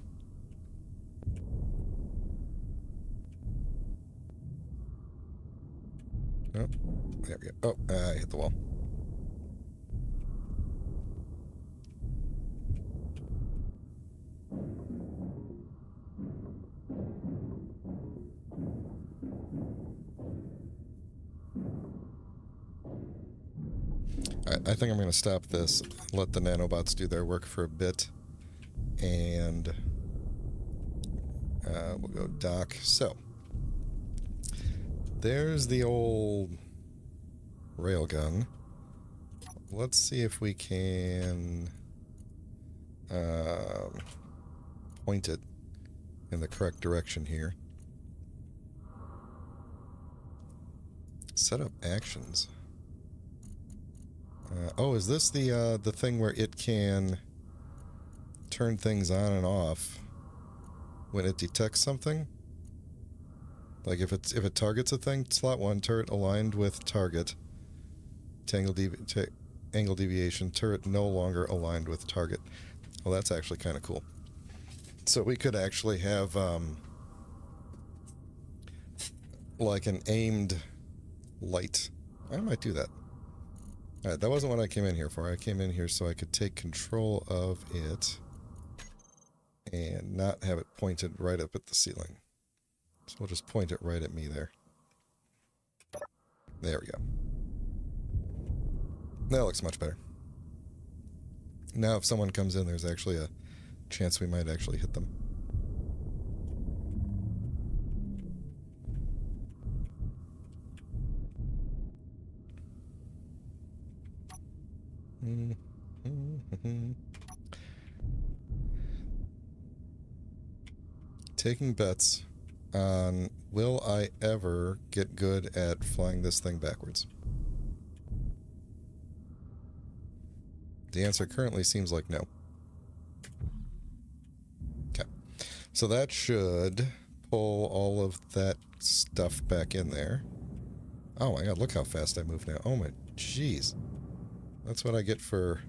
Speaker 1: Oh, there we go. Oh, I hit the wall. I think I'm going to stop this, let the nanobots do their work for a bit, and we'll go dock. So, there's the old railgun. Let's see if we can point it in the correct direction here. Set up actions. Oh, is this the thing where it can turn things on and off when it detects something? Like if it targets a thing, slot 1, turret aligned with target, angle deviation, turret no longer aligned with target. Well, that's actually kind of cool. So we could actually have like an aimed light. I might do that. Alright, that wasn't what I came in here for. I came in here so I could take control of it and not have it pointed right up at the ceiling. So we'll just point it right at me there. There we go. That looks much better. Now if someone comes in, there's actually a chance we might actually hit them. Taking bets on will I ever get good at flying this thing backwards? The answer currently seems like no. Okay. So that should pull all of that stuff back in there. Oh my god, look how fast I move now. Oh my jeez. That's what I get for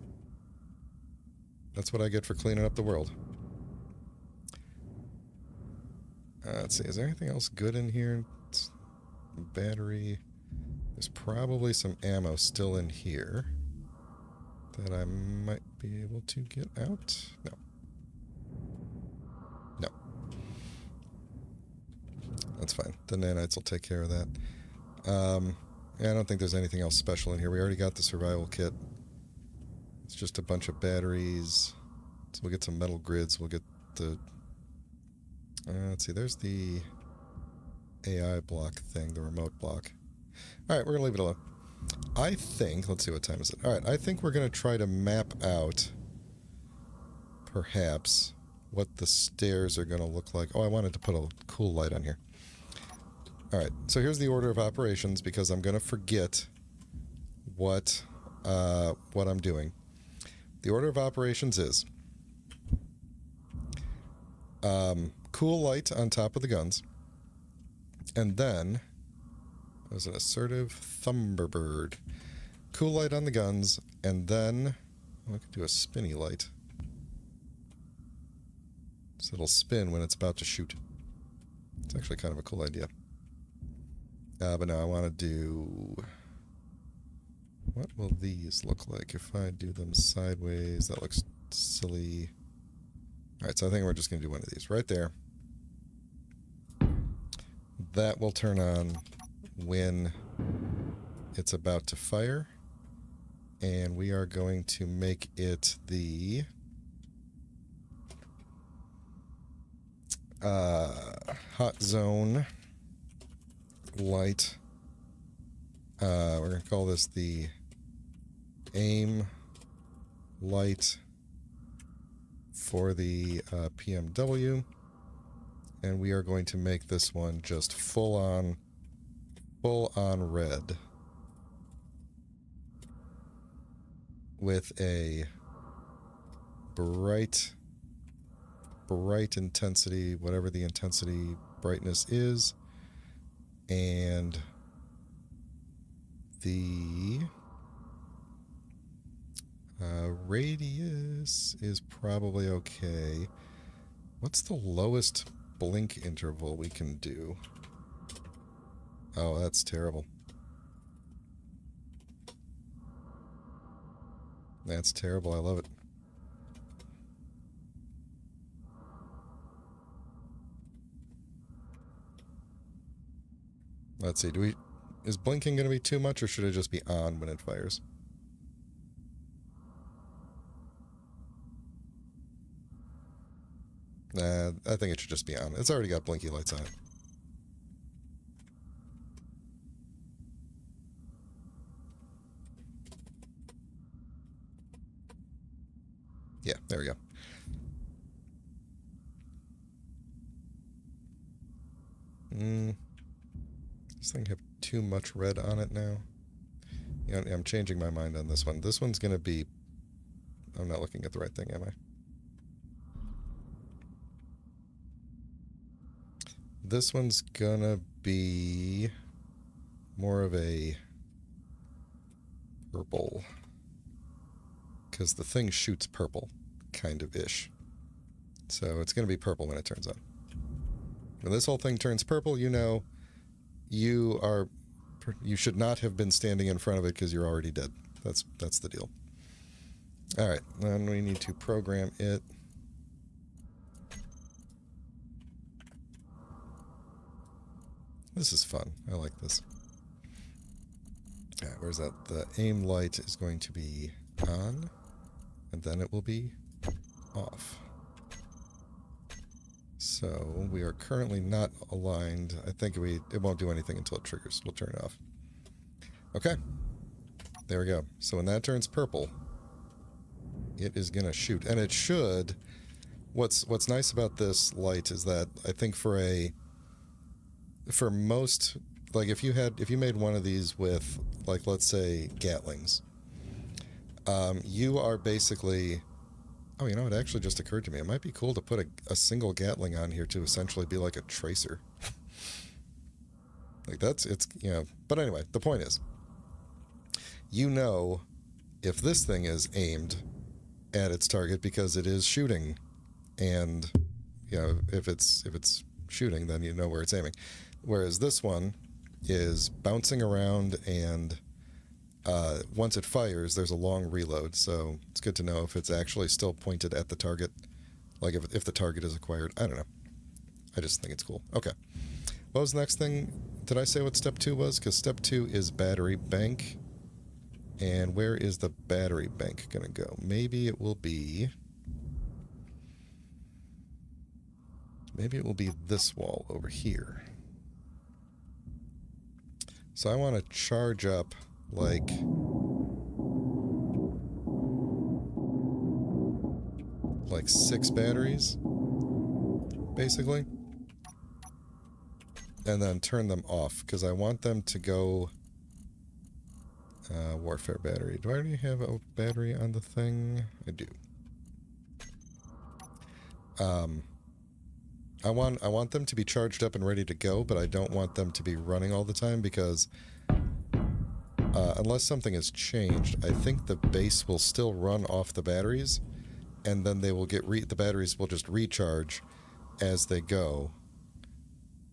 Speaker 1: cleaning up the world. Let's see, is there anything else good in here? Battery. There's probably some ammo still in here that I might be able to get out. No. No. That's fine. The nanites will take care of that. Yeah, I don't think there's anything else special in here. We already got the survival kit. It's just a bunch of batteries. So we'll get some metal grids. We'll get the... let's see, there's the AI block thing, the remote block. Alright, we're going to leave it alone. I think... Let's see, what time is it? Alright, I think we're going to try to map out, perhaps, what the stairs are going to look like. Oh, I wanted to put a cool light on here. Alright, so here's the order of operations, because I'm going to forget what I'm doing. The order of operations is cool light on top of the guns, and then there's an assertive Thunderbird. Cool light on the guns, and then I could do a spinny light, so it'll spin when it's about to shoot. It's actually kind of a cool idea. But no, I want to do... What will these look like if I do them sideways? That looks silly. Alright, so I think we're just going to do one of these right there. That will turn on when it's about to fire. And we are going to make it the hot zone light. We're going to call this the aim light for the PMW. And we are going to make this one just full on red. With a bright intensity, whatever the intensity brightness is. And the radius is probably okay. What's the lowest blink interval we can do? Oh, that's terrible. That's terrible. I love it. Let's see. Is blinking going to be too much, or should it just be on when it fires? I think it should just be on. It's already got blinky lights on it. Yeah, there we go. This thing have too much red on it now. Yeah, I'm changing my mind on this one. This one's going to be... I'm not looking at the right thing, am I? This one's gonna be more of a purple. Because the thing shoots purple, kind of ish. So it's gonna be purple when it turns on. When this whole thing turns purple, you know you should not have been standing in front of it because you're already dead. That's the deal. Alright, then we need to program it. This is fun. I like this. Yeah, where's that? The aim light is going to be on, and then it will be off. So we are currently not aligned. I think it won't do anything until it triggers. We'll turn it off. Okay. There we go. So when that turns purple, it is going to shoot. And it should... What's nice about this light is that I think for most, like if you made one of these with, like, let's say Gatlings, you are basically, oh, you know, it actually just occurred to me, it might be cool to put a single Gatling on here to essentially be like a tracer. Like it's But anyway, the point is, if this thing is aimed at its target because it is shooting, and if it's shooting, then you know where it's aiming. Whereas this one is bouncing around, and once it fires, there's a long reload. So it's good to know if it's actually still pointed at the target, like if the target is acquired. I don't know. I just think it's cool. Okay. What was the next thing? Did I say what step 2 was? Because step 2 is battery bank. And where is the battery bank going to go? Maybe it will be this wall over here. So I want to charge up like like 6 batteries, basically, and then turn them off because I want them to go. Warfare battery. Do I already have a battery on the thing? I do. I want them to be charged up and ready to go, but I don't want them to be running all the time because unless something has changed, I think the base will still run off the batteries, and then they will get the batteries will just recharge as they go,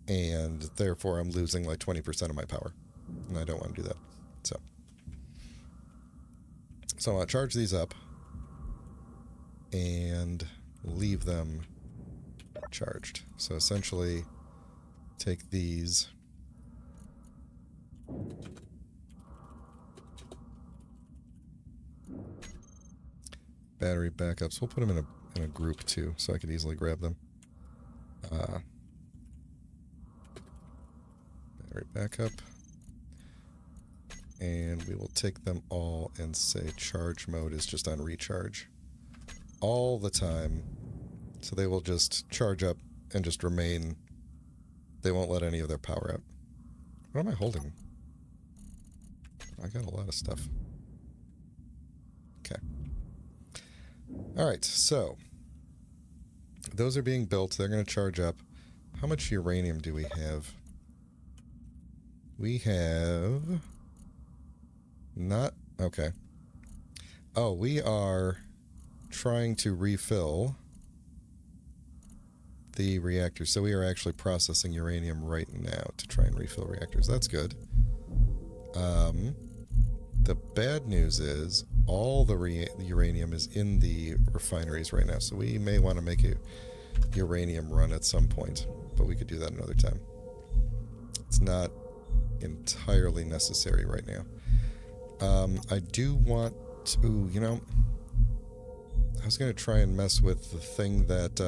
Speaker 1: and therefore I'm losing like 20% of my power, and I don't want to do that. So I want to charge these up and leave them charged. So essentially, take these, battery backups. We'll put them in a group too, so I could easily grab them. Battery backup. And we will take them all and say charge mode is just on recharge all the time. So they will just charge up and just remain. They won't let any of their power out. What am I holding? I got a lot of stuff. Okay. Alright, so those are being built. They're going to charge up. How much uranium do we have? We have... Not... Okay. Oh, we are trying to refill the reactors. So we are actually processing uranium right now to try and refill reactors. That's good. The bad news is all the uranium is in the refineries right now. So we may want to make a uranium run at some point. But we could do that another time. It's not entirely necessary right now. I do want to, I was going to try and mess with the thing that,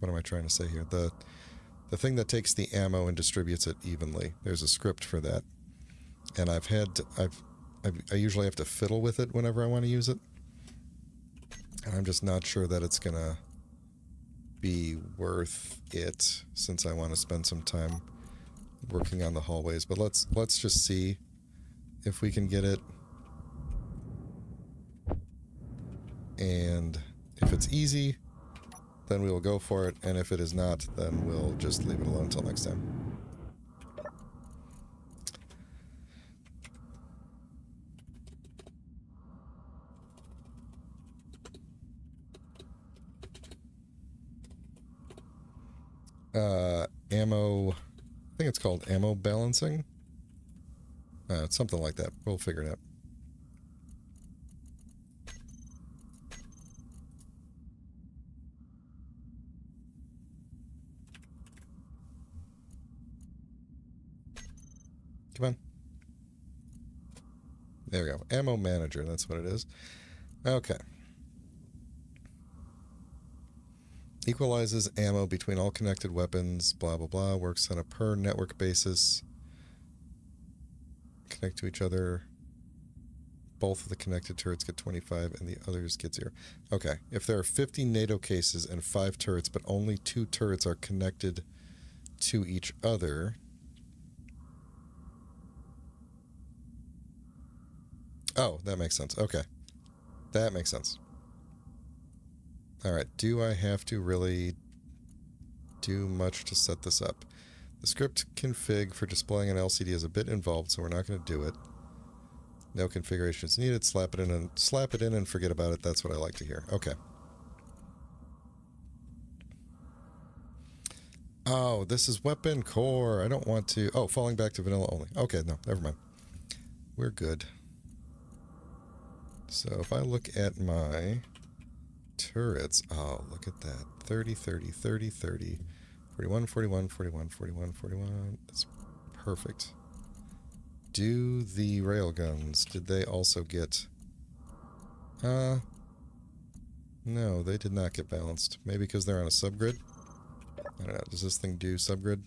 Speaker 1: what am I trying to say here? The thing that takes the ammo and distributes it evenly. There's a script for that. And I usually have to fiddle with it whenever I want to use it. And I'm just not sure that it's going to be worth it since I want to spend some time working on the hallways. But let's just see if we can get it. And if it's easy, then we will go for it. And if it is not, then we'll just leave it alone until next time. Ammo, I think it's called ammo balancing. It's something like that. We'll figure it out. Come on. There we go. Ammo manager, that's what it is. Okay. Equalizes ammo between all connected weapons, blah, blah, blah. Works on a per network basis. Connect to each other. Both of the connected turrets get 25 and the others get 0. Okay. If there are 50 NATO cases and 5 turrets, but only 2 turrets are connected to each other... Oh, that makes sense. Okay. That makes sense. Alright, do I have to really do much to set this up. The script config for displaying an LCD is a bit involved, so we're not going to do it. No configuration is needed. Slap it in and forget about it. That's what I like to hear. Okay. Oh, this is weapon core. I don't want to... Oh, falling back to vanilla only. Okay, no, never mind. We're good. So if I look at my turrets... Oh, look at that. 30, 30, 30, 30. 41, 41, 41, 41, 41. That's perfect. Do the railguns, did they also get... No, they did not get balanced. Maybe because they're on a subgrid? I don't know. Does this thing do subgrid?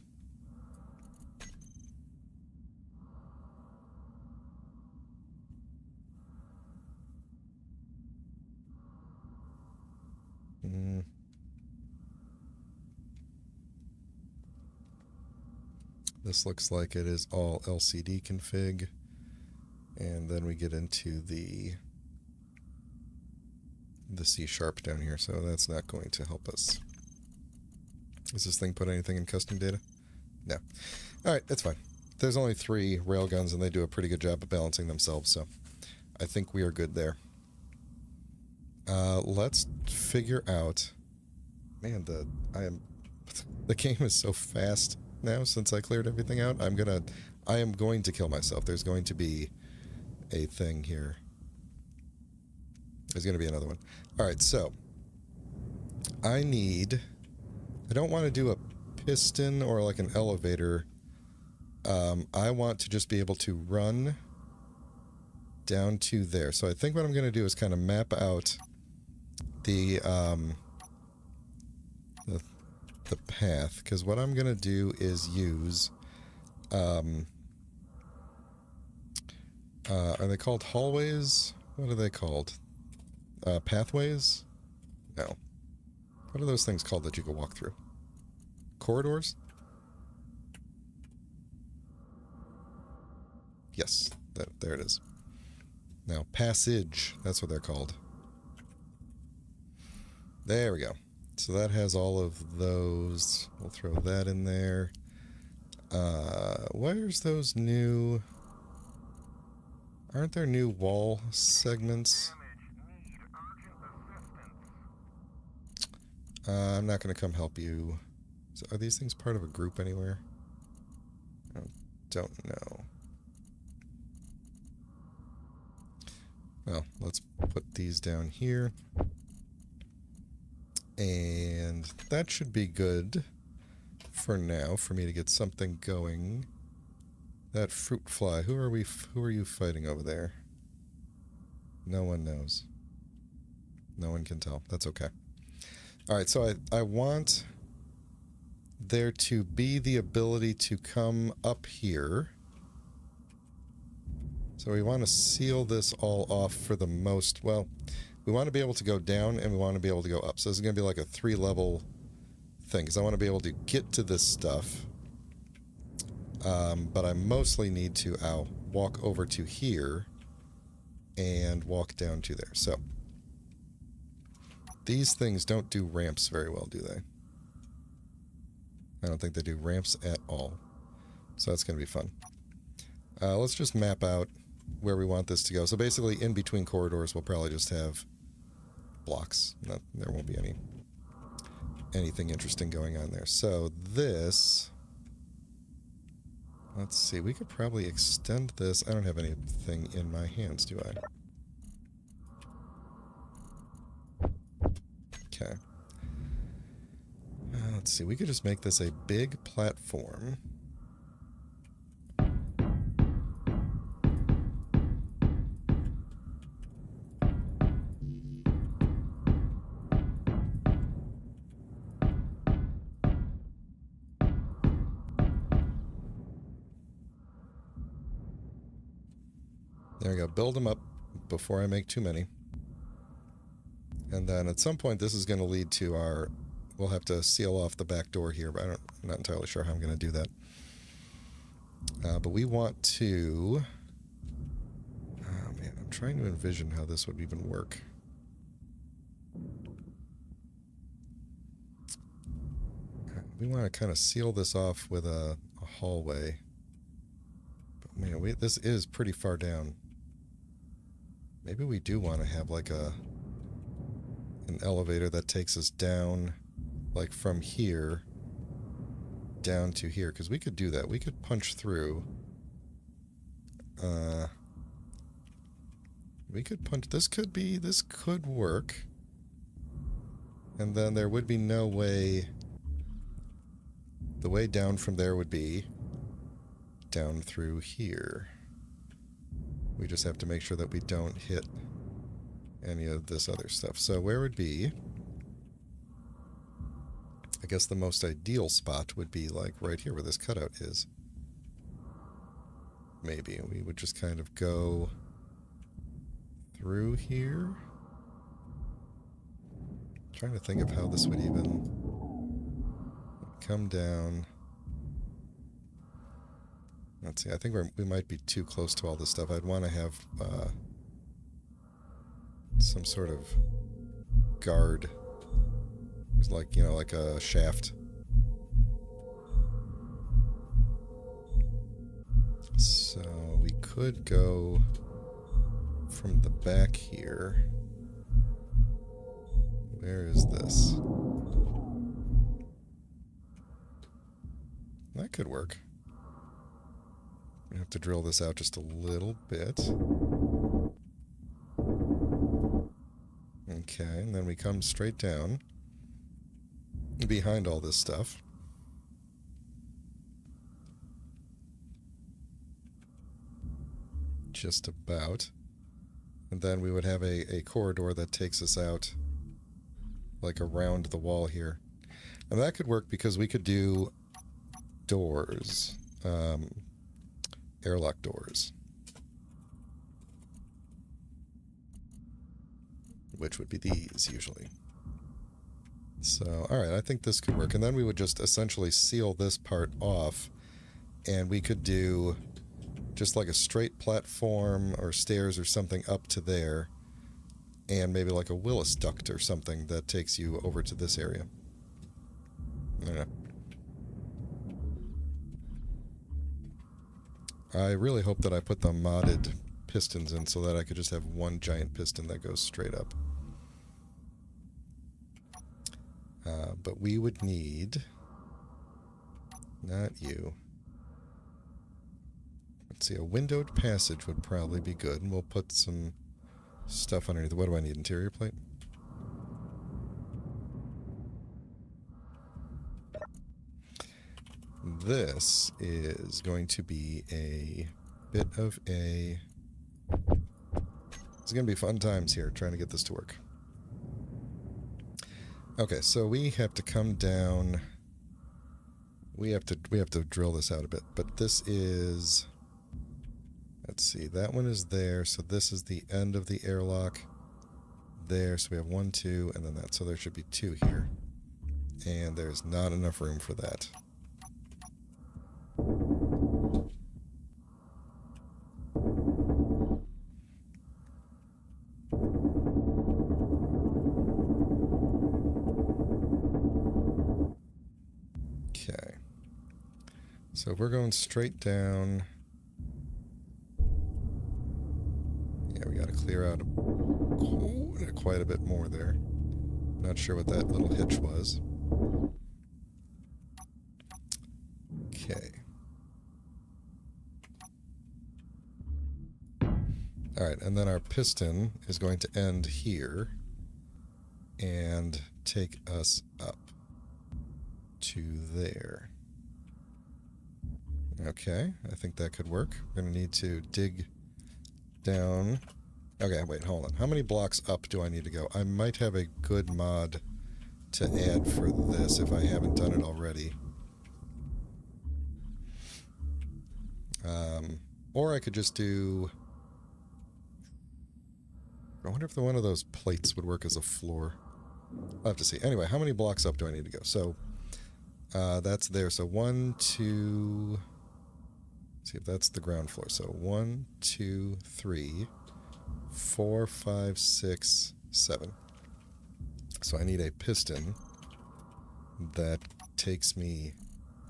Speaker 1: This looks like it is all LCD config. And then we get into the C# down here, so that's not going to help us. Does this thing put anything in custom data? No. Alright, that's fine. There's only 3 railguns, and they do a pretty good job of balancing themselves, so I think we are good there. Let's figure out... Man, the game is so fast now since I cleared everything out. I am going to kill myself. There's going to be a thing here. There's going to be another one. Alright, so I don't want to do a piston or like an elevator. I want to just be able to run down to there. So I think what I'm going to do is kind of map out the path, because what I'm going to do is use are they called hallways? What are they called? Pathways? No. What are those things called that you can walk through? Corridors? Yes, there it is. Now, passage. That's what they're called. There we go. So that has all of those. We'll throw that in there. Where's those new... Aren't there new wall segments? I'm not going to come help you. So are these things part of a group anywhere? I don't know. Well, let's put these down here. And that should be good for now, for me to get something going. That fruit fly, who are you fighting over there? No one knows. No one can tell. That's okay. Alright, so I want there to be the ability to come up here. So we want to seal this all off for the most... Well, we want to be able to go down and we want to be able to go up. So this is going to be like a 3-level thing, because I want to be able to get to this stuff. But I mostly need to walk over to here and walk down to there. So these things don't do ramps very well, do they? I don't think they do ramps at all. So that's going to be fun. Let's just map out where we want this to go. So basically, in between corridors, we'll probably just have blocks. There won't be anything interesting going on there. So this... Let's see, we could probably extend this. I don't have anything in my hands, do I? Okay. Let's see, we could just make this a big platform. There we go. Build them up before I make too many. And then at some point this is going to lead to our... We'll have to seal off the back door here, but I'm not entirely sure how I'm going to do that. But we want to... Oh man, I'm trying to envision how this would even work. we want to kind of seal this off with a hallway. But man, this is pretty far down. Maybe we do want to have like an elevator that takes us down, like from here down to here, because we could do that. We could punch through. We could punch. This could work. And then there would be no way. The way down from there would be down through here. We just have to make sure that we don't hit any of this other stuff. So where would be... I guess the most ideal spot would be like right here where this cutout is. Maybe we would just kind of go through here. I'm trying to think of how this would even come down. Let's see, I think we might be too close to all this stuff. I'd want to have some sort of guard. It's like, you know, like a shaft. So we could go from the back here. Where is this? That could work. We have to drill this out just a little bit. Okay, and then we come straight down behind all this stuff. Just about. And then we would have a corridor that takes us out like around the wall here. And that could work because we could do doors. Airlock doors. Which would be these, usually. So, alright, I think this could work. And then we would just essentially seal this part off, and we could do just like a straight platform or stairs or something up to there, and maybe like a Willis duct or something that takes you over to this area. I don't know. I really hope that I put the modded pistons in so that I could just have one giant piston that goes straight up. But we would need... Not you. Let's see, a windowed passage would probably be good, and we'll put some stuff underneath. What do I need? Interior plate? This is going to be a bit of a... It's going to be fun times here trying to get this to work. Okay, so we have to come down. We have to drill this out a bit, but this is... Let's see, that one is there, so this is the end of the airlock there, so we have 1, 2, and then that, so there should be 2 here. And there's not enough room for that. Okay. So if we're going straight down... Yeah, we gotta clear out quite a bit more there. Not sure what that little hitch was. Okay. Alright, and then our piston is going to end here and take us up to there. Okay, I think that could work. We're going to need to dig down. Okay, wait, hold on. How many blocks up do I need to go? I might have a good mod to add for this if I haven't done it already. Or I could just do... I wonder if one of those plates would work as a floor. I'll have to see. Anyway, how many blocks up do I need to go? So, that's there. So 1, 2... See if that's the ground floor. So 1, 2, 3, 4, 5, 6, 7. So I need a piston that takes me...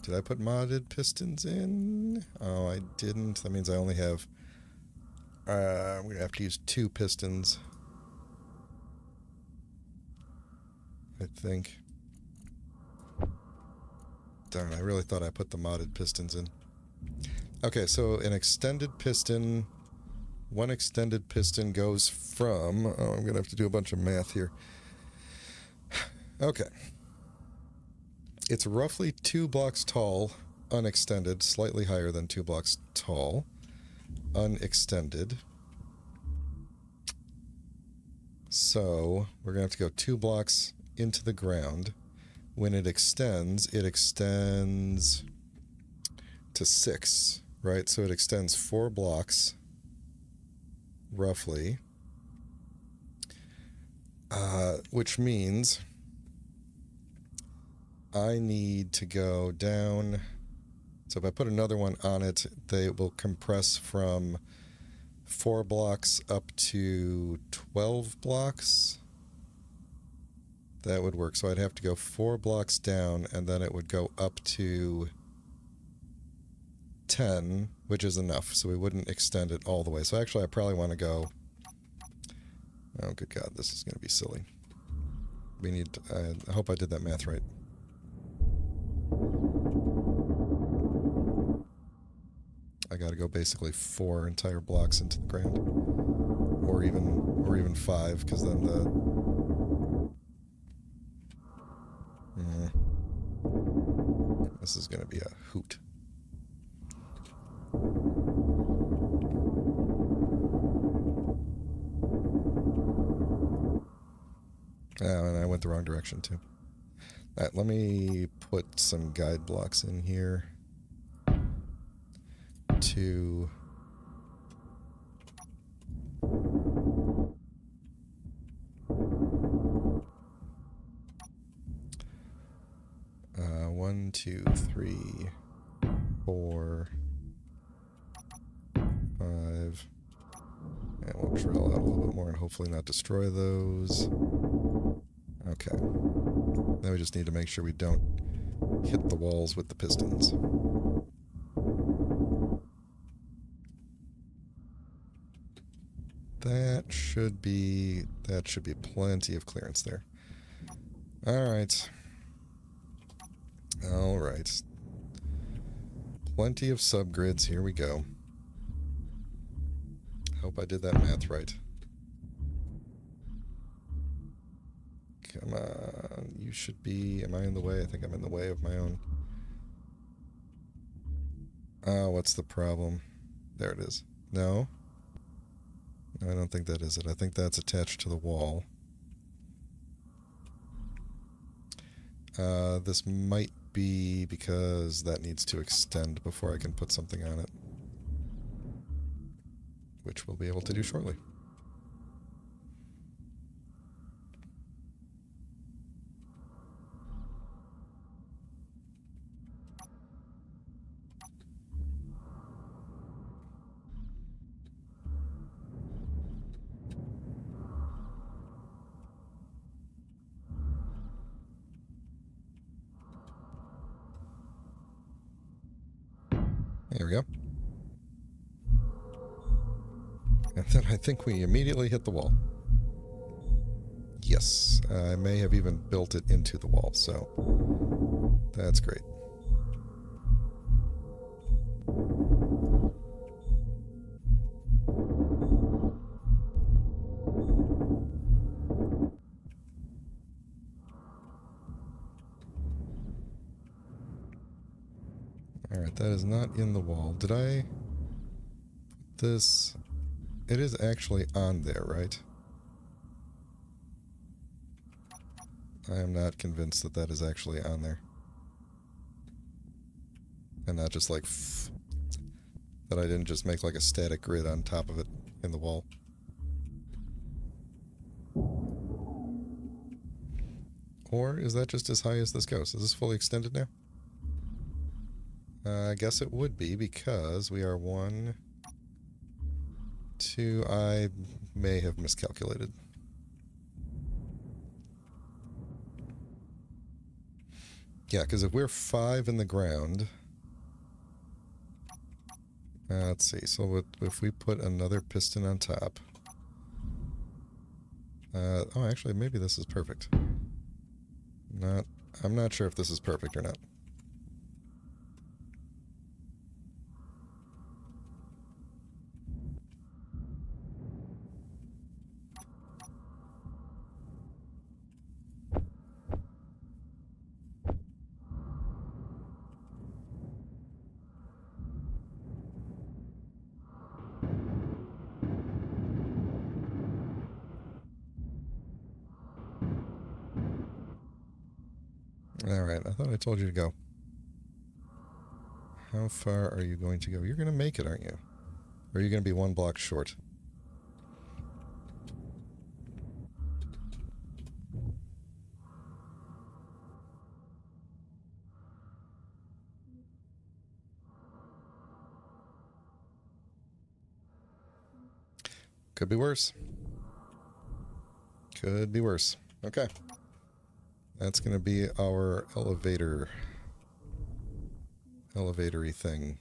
Speaker 1: Did I put modded pistons in? Oh, I didn't. That means I only have... I'm going to have to use 2 pistons. I think. Darn, I really thought I put the modded pistons in. Okay, so an extended piston... One extended piston goes from... Oh, I'm going to have to do a bunch of math here. Okay. It's roughly 2 blocks tall, unextended, slightly higher than 2 blocks tall, unextended. So we're going to have to go 2 blocks into the ground. When it extends to 6, right? So it extends 4 blocks, roughly, which means I need to go down. So if I put another one on it, they will compress from 4 blocks up to 12 blocks. That would work. So I'd have to go 4 blocks down, and then it would go up to 10, which is enough. So we wouldn't extend it all the way. So actually, I probably want to go... Oh, good God, this is going to be silly. We need... I hope I did that math right. I got to go basically 4 entire blocks into the ground, or even 5, because then the this is going to be a hoot. Oh, and I went the wrong direction too. All right, let me put some guide blocks in here. 2. 1, 2, 3, 4, 5. And we'll drill out a little bit more and hopefully not destroy those. Okay. Now we just need to make sure we don't hit the walls with the pistons. That should be plenty of clearance there. All right. All right. Plenty of subgrids. Here we go. Hope I did that math right. Come on. You should be... Am I in the way? I think I'm in the way of my own. What's the problem? There it is. No? I don't think that is it. I think that's attached to the wall. This might be because that needs to extend before I can put something on it, which we'll be able to do shortly. There we go. And then I think we immediately hit the wall. Yes, I may have even built it into the wall, so that's great. Alright, that is not in the wall. Did I... This... It is actually on there, right? I am not convinced that that is actually on there. And not just like... that I didn't just make like a static grid on top of it in the wall. Or is that just as high as this goes? Is this fully extended now? I guess it would be, because we are 1, 2... I may have miscalculated. Yeah, because if we're 5 in the ground... let's see. So if we put another piston on top... oh, actually, maybe this is perfect. I'm not sure if this is perfect or not. Alright, I thought I told you to go. How far are you going to go? You're going to make it, aren't you? Or are you going to be 1 block short? Could be worse. Could be worse. Okay. That's going to be our elevator. Elevatory thing.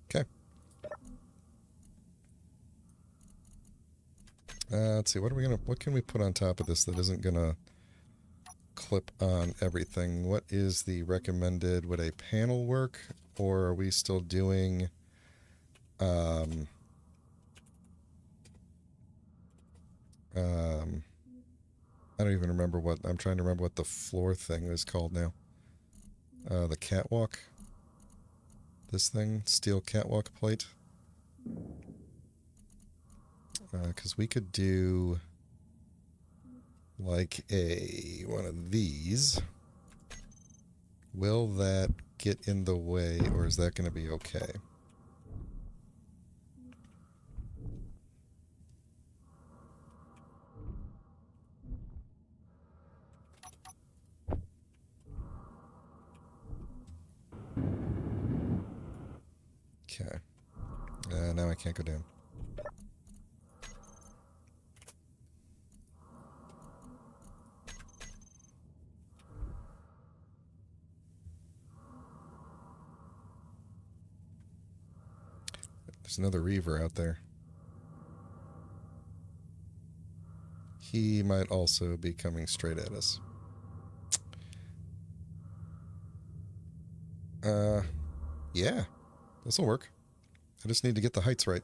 Speaker 1: Okay. Let's see. What can we put on top of this that isn't gonna clip on everything? What is the recommended? Would a panel work, or are we still doing I don't even remember what I'm trying to remember what the floor thing is called now. The catwalk. This thing, steel catwalk plate. Because we could do like one of these. Will that get in the way, or is that going to be okay? Okay. Now I can't go down. There's another Reaver out there. He might also be coming straight at us. Yeah. This'll work. I just need to get the heights right.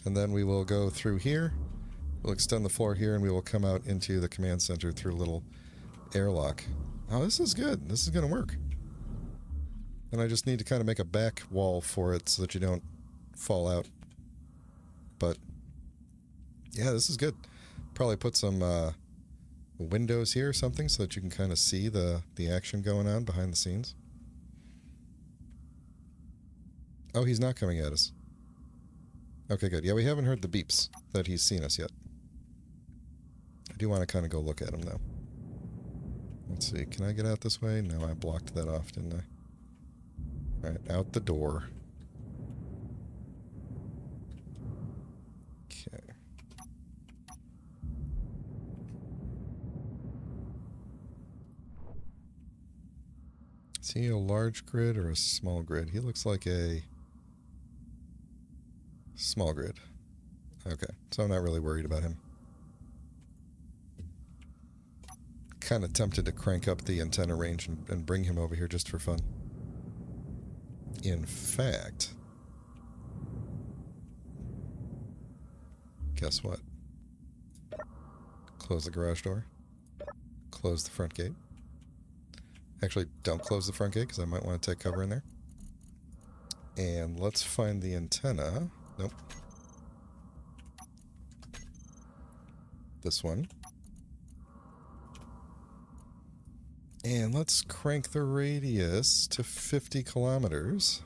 Speaker 1: And then we will go through here. We'll extend the floor here, and we will come out into the command center through a little airlock. Oh, this is good. This is going to work. And I just need to kind of make a back wall for it so that you don't fall out. But, yeah, this is good. Probably put some windows here or something so that you can kind of see the action going on behind the scenes. Oh, he's not coming at us. Okay, good. Yeah, we haven't heard the beeps that he's seen us yet. I do want to kind of go look at him, though. Let's see. Can I get out this way? No, I blocked that off, didn't I? Alright, out the door. Okay. Is he a large grid or a small grid? He looks like a small grid. Okay, so I'm not really worried about him. Kind of tempted to crank up the antenna range and bring him over here just for fun. In fact, guess what? Close the garage door. Close the front gate. Actually, don't close the front gate because I might want to take cover in there. And let's find the antenna. Nope. This one. And let's crank the radius to 50 kilometers.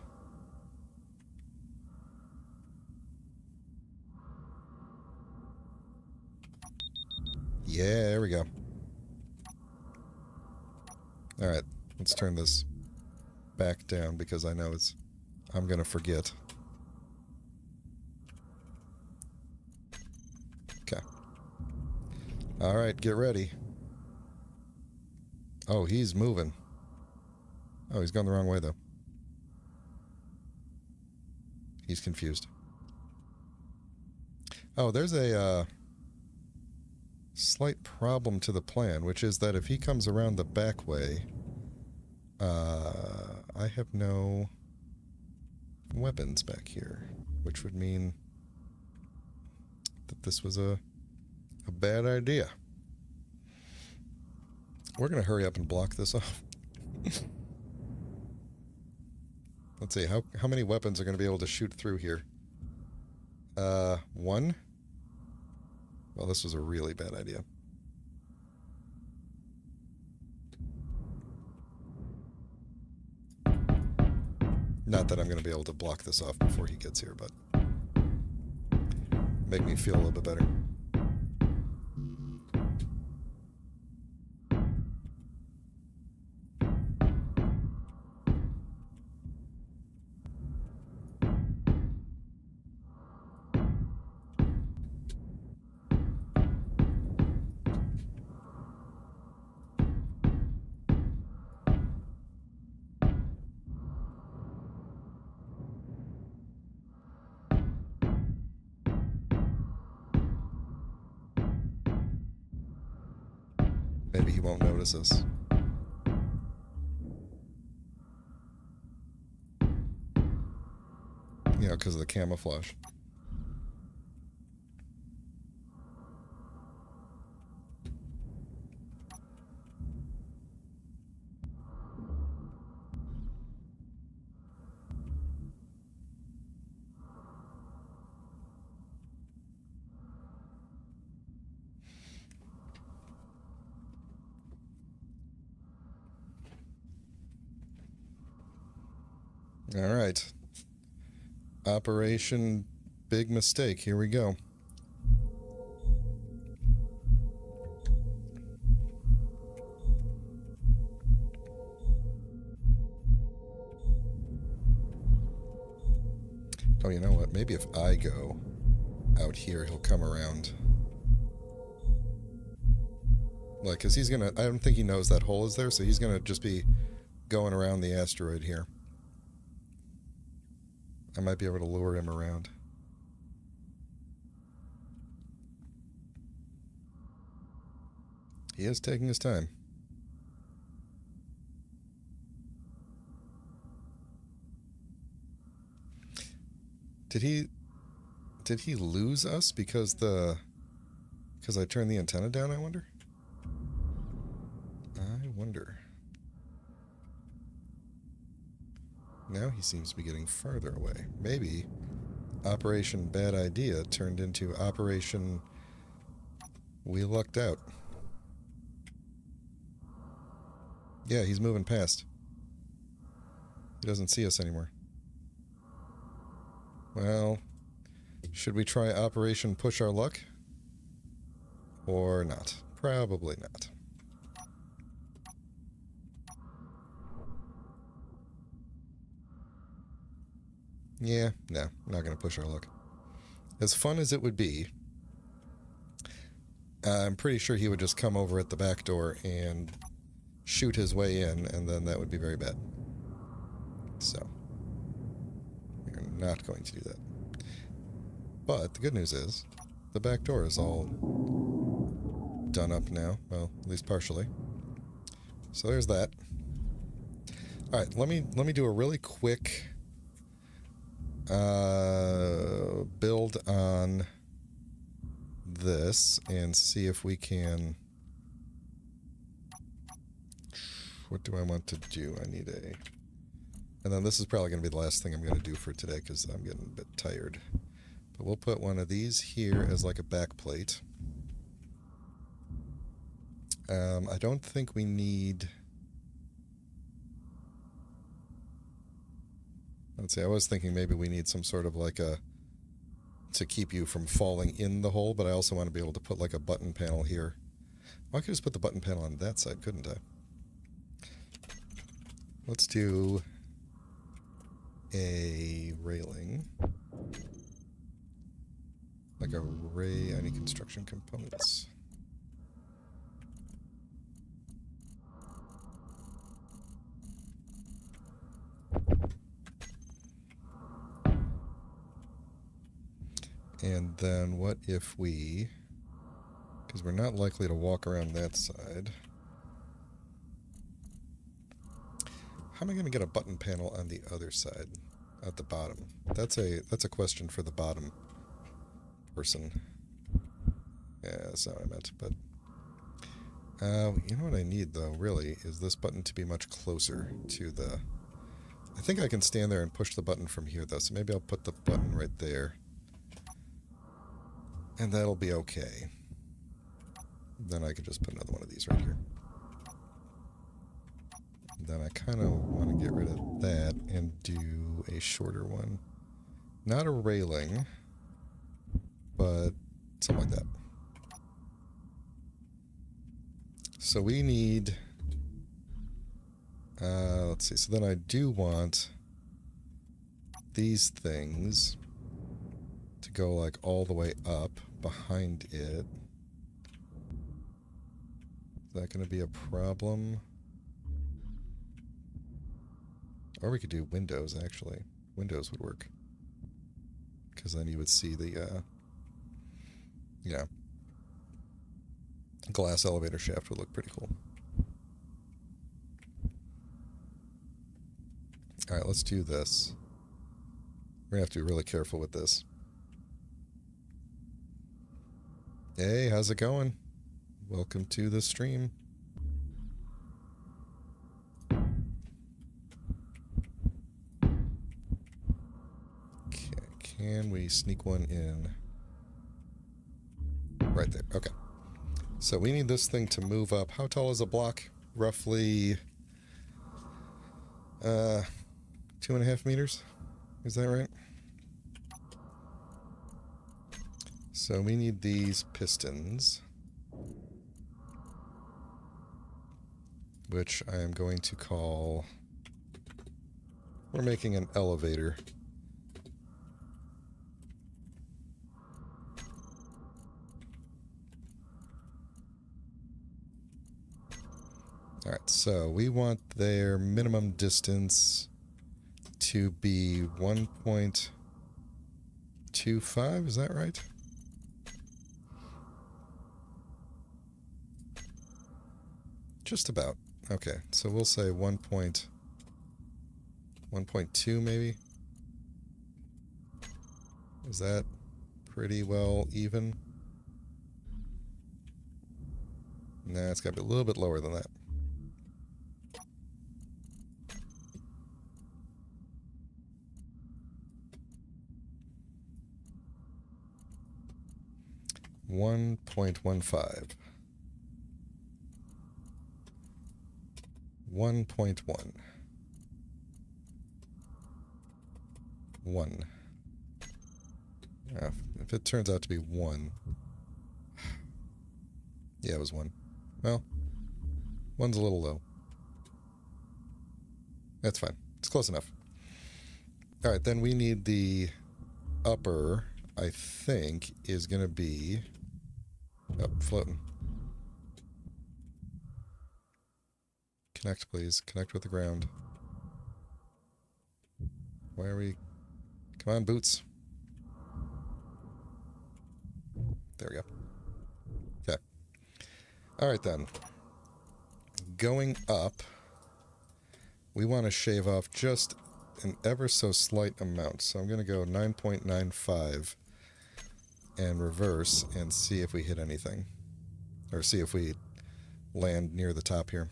Speaker 1: Yeah, there we go. Alright, let's turn this back down because I know I'm going to forget. Okay. All right, get ready. Oh, he's moving. Oh, he's gone the wrong way, though. He's confused. Oh, there's a slight problem to the plan, which is that if he comes around the back way, I have no weapons back here, which would mean that this was a bad idea. We're going to hurry up and block this off. Let's see, how many weapons are going to be able to shoot through here? One? Well, this was a really bad idea. Not that I'm going to be able to block this off before he gets here, but make me feel a little bit better. Maybe he won't notice us. You know, because of the camouflage. All right. Operation Big Mistake. Here we go. Oh, you know what? Maybe if I go out here, he'll come around. Like, because he's going to... I don't think he knows that hole is there, so he's going to just be going around the asteroid here. I might be able to lure him around. He is taking his time. Did he lose us because I turned the antenna down, I wonder? I wonder. Now he seems to be getting farther away. Maybe Operation Bad Idea turned into Operation We Lucked Out. Yeah, he's moving past. He doesn't see us anymore. Well, should we try Operation Push Our Luck? Or not? Probably not. Yeah, no, I'm not going to push our luck. As fun as it would be, I'm pretty sure he would just come over at the back door and shoot his way in, and then that would be very bad. So, we're not going to do that. But the good news is, the back door is all done up now. Well, at least partially. So there's that. All right, let me do a really quick build on this and see if we can... What do I want to do? I need a... And then this is probably going to be the last thing I'm going to do for today because I'm getting a bit tired. But we'll put one of these here as like a back plate. I don't think we need... Let's see, I was thinking maybe we need some sort of like a... to keep you from falling in the hole, but I also want to be able to put like a button panel here. Well, I could just put the button panel on that side, couldn't I? Let's do a railing. Like a ray, any construction components. And then what if we, because we're not likely to walk around that side. How am I going to get a button panel on the other side, at the bottom? That's a question for the bottom person. Yeah, that's not what I meant, but you know what I need though, really, is this button to be much closer to the. I think I can stand there and push the button from here though, so maybe I'll put the button right there. And that'll be okay. Then I could just put another one of these right here. Then I kind of want to get rid of that and do a shorter one. Not a railing, but something like that. So we need... let's see. So then I do want these things to go like all the way up behind it. Is that going to be a problem? Or we could do windows, actually. Windows would work. Because then you would see the, yeah. Glass elevator shaft would look pretty cool. Alright, let's do this. We're going to have to be really careful with this. Hey, how's it going? Welcome to the stream. Okay, can we sneak one in? Right there, okay. So we need this thing to move up. How tall is a block? Roughly 2.5 meters? Is that right? So we need these pistons, which I am going to call... We're making an elevator. Alright, so we want their minimum distance to be 1.25, is that right? Just about. Okay, so we'll say 1.2 maybe? Is that pretty well even? Nah, it's got to be a little bit lower than that. One 1.15. 1.1. 1. If it turns out to be 1. Yeah, it was 1. Well, 1's a little low. That's fine. It's close enough. Alright, then we need the upper, I think, is going to be... Oh, floating. Connect, please. Connect with the ground. Why are we... Come on, boots. There we go. Okay. Alright then. Going up, we want to shave off just an ever so slight amount. So I'm going to go 9.95 and reverse and see if we hit anything. Or see if we land near the top here.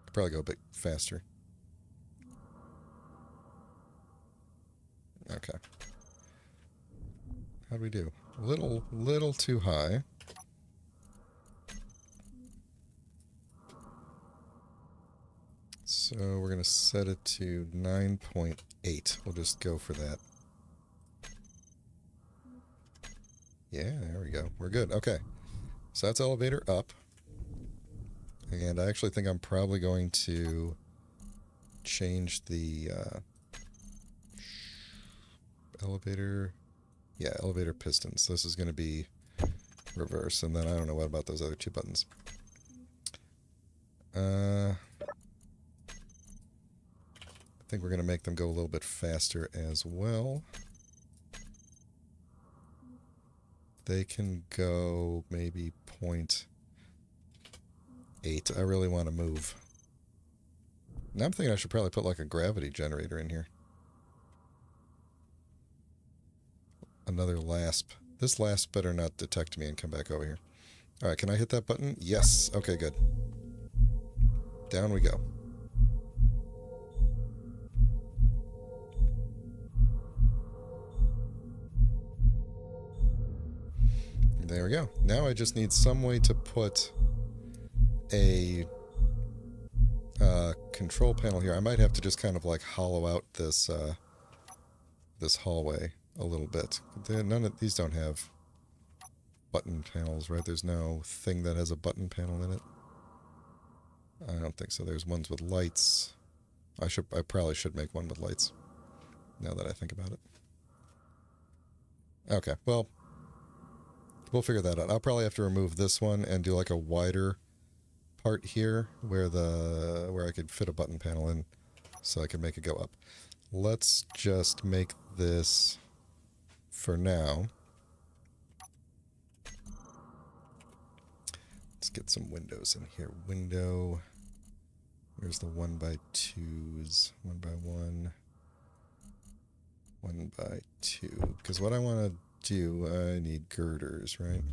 Speaker 1: Could probably go a bit faster. Okay. How'd we do? A little too high. So we're going to set it to 9.8. We'll just go for that. Yeah, there we go. We're good. Okay. So that's elevator up. And I actually think I'm probably going to change the elevator. Yeah, elevator pistons. This is going to be reverse. And then I don't know what about those other two buttons. I think we're going to make them go a little bit faster as well. They can go maybe 0.8. I really want to move. Now I'm thinking I should probably put like a gravity generator in here. Another LASP. This LASP better not detect me and come back over here. Alright, can I hit that button? Yes. Okay, good. Down we go. There we go. Now I just need some way to put a control panel here. I might have to just kind of like hollow out this this hallway a little bit. None of these don't have button panels, right? There's no thing that has a button panel in it. I don't think so. There's ones with lights. I probably should make one with lights. Now that I think about it. Okay, well, we'll figure that out. I'll probably have to remove this one and do like a wider part here where I could fit a button panel in so I can make it go up. Let's just make this for now. Let's get some windows in here. Window. Where's the 1x2s? 1x1. 1x2. Because what I want to do, I need girders, right?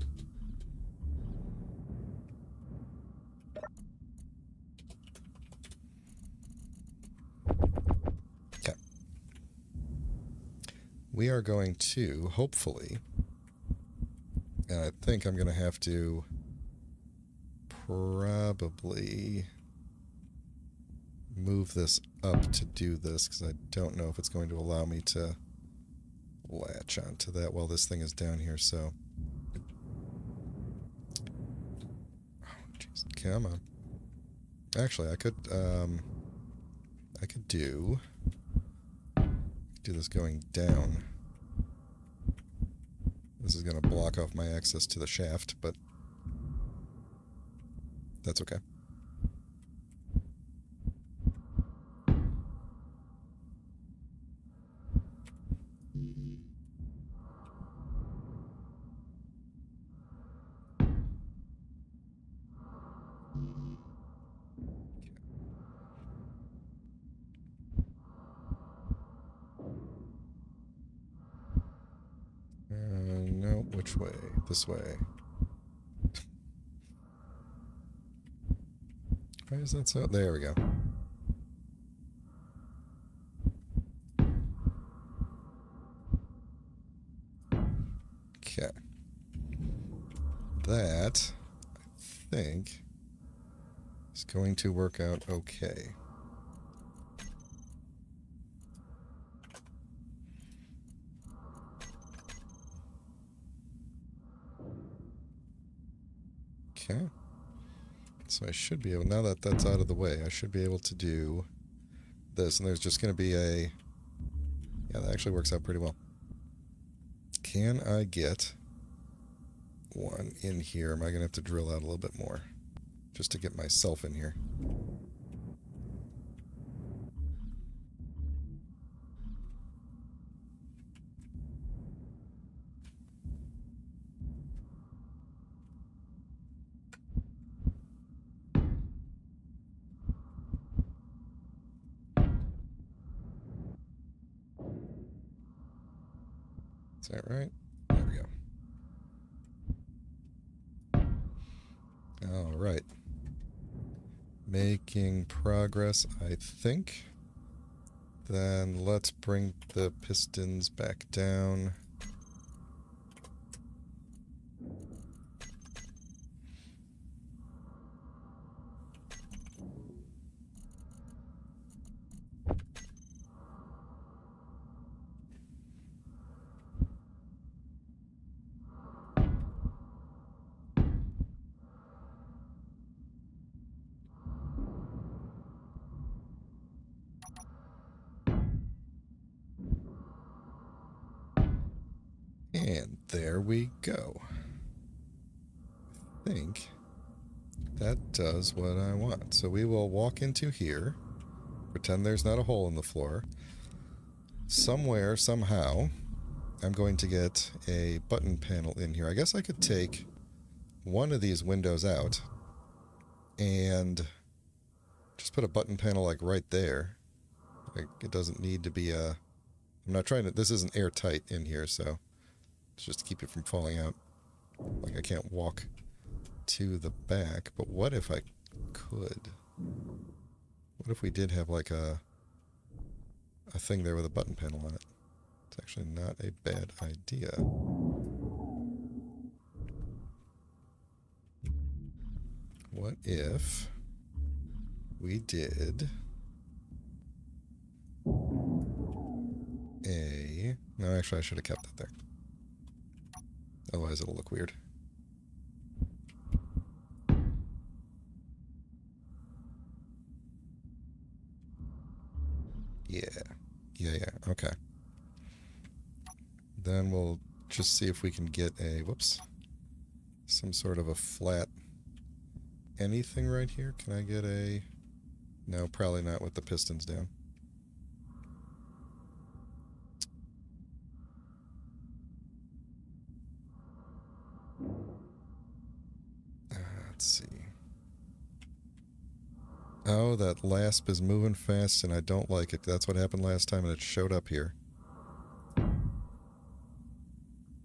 Speaker 1: Okay. We are going to, hopefully, and I think I'm going to have to probably move this up to do this, because I don't know if it's going to allow me to latch onto that while this thing is down here, so... Oh, jeez. Come on. Actually, I could do this going down. This is going to block off my access to the shaft, but that's okay. No, which way? This way. Why is that so? There we go. Okay. That, I think, is going to work out okay. Okay. So I should be able, now that that's out of the way, I should be able to do this. And there's just going to be a... Yeah, that actually works out pretty well. Can I get one in here? Am I going to have to drill out a little bit more just to get myself in here? Is that right? There we go. All right. Making progress, I think. Then let's bring the pistons back down. And there we go. I think that does what I want. So we will walk into here, pretend there's not a hole in the floor. Somewhere, somehow, I'm going to get a button panel in here. I guess I could take one of these windows out and just put a button panel like right there. Like, it doesn't need to be a... I'm not trying to... This isn't airtight in here, so it's just to keep it from falling out. Like, I can't walk to the back, but what if I could? What if we did have like a thing there with a button panel on it? It's actually not a bad idea. What if we did a... No, actually I should have kept that there. Otherwise it'll look weird. Yeah, okay. Then we'll just see if we can get a, whoops, some sort of a flat anything right here. Can I get a, no, probably not with the pistons down. Let's see. Oh, that lasp is moving fast and I don't like it. That's what happened last time and it showed up here.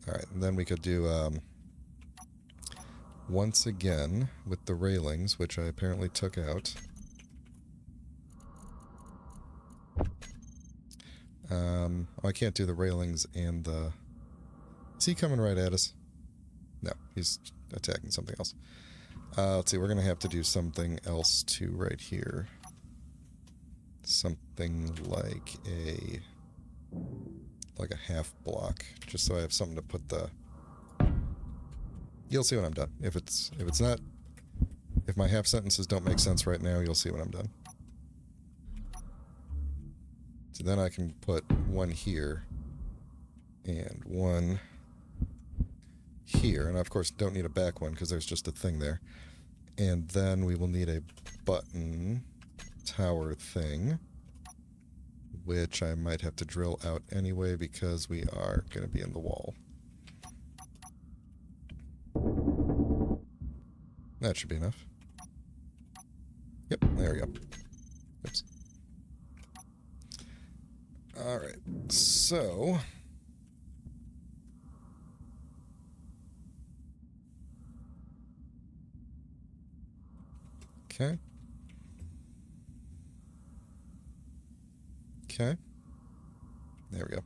Speaker 1: Alright, and then we could do, once again, with the railings, which I apparently took out. I can't do the railings and the... Is he coming right at us? No, he's attacking something else. Let's see, we're going to have to do something else too right here. Something like a half block, just so I have something to put the... You'll see when I'm done. If my half sentences don't make sense right now, you'll see when I'm done. So then I can put one here and one here, and I of course don't need a back one because there's just a thing there. And then we will need a button tower thing, which I might have to drill out anyway because we are going to be in the wall. That should be enough. Yep, there we go. Oops. Alright, so... Okay. Okay. There we go.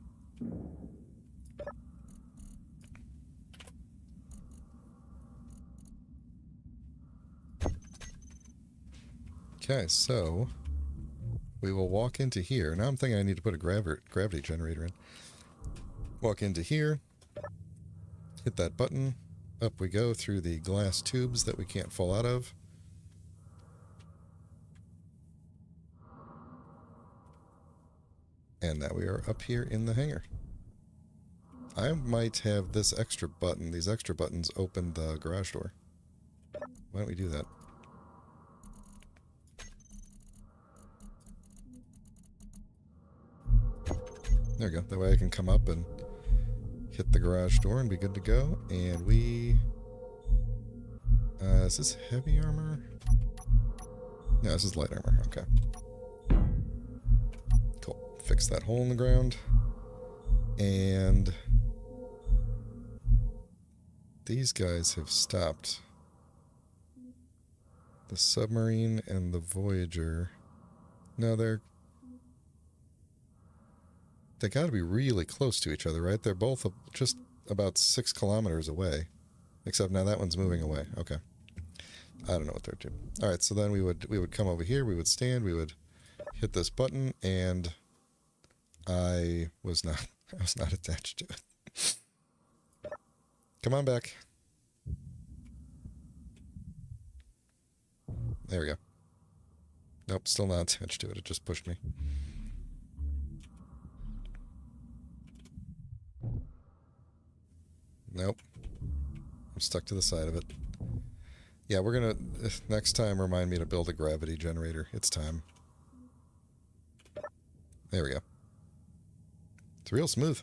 Speaker 1: Okay, so we will walk into here. Now I'm thinking I need to put a gravity generator in. Walk into here, hit that button, up we go through the glass tubes that we can't fall out of. And now we are up here in the hangar. I might have this extra button, these extra buttons open the garage door. Why don't we do that? There we go. That way I can come up and hit the garage door and be good to go. And we... is this heavy armor? No, this is light armor. Okay. Cool. Fix that hole in the ground. And... these guys have stopped. The submarine and the Voyager... No, they gotta be really close to each other, right? They're both just about 6 kilometers away. Except now that one's moving away. Okay. I don't know what they're doing. Alright, so then we would come over here, we would stand, we would hit this button, and I was not attached to it. Come on back. There we go. Nope, still not attached to it. It just pushed me. Nope. I'm stuck to the side of it. Yeah, we're gonna... Next time, remind me to build a gravity generator. It's time. There we go. It's real smooth.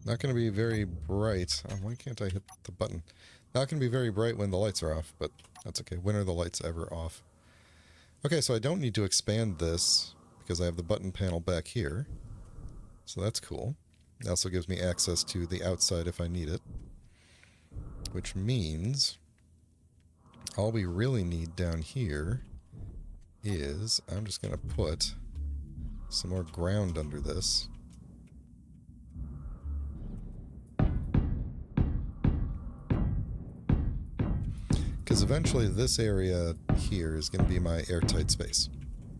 Speaker 1: Not going to be very bright. Oh, why can't I hit the button? Not going to be very bright when the lights are off, but that's okay. When are the lights ever off? Okay, so I don't need to expand this because I have the button panel back here. So that's cool. It also gives me access to the outside if I need it. Which means all we really need down here is... I'm just going to put some more ground under this. Because eventually this area here is going to be my airtight space.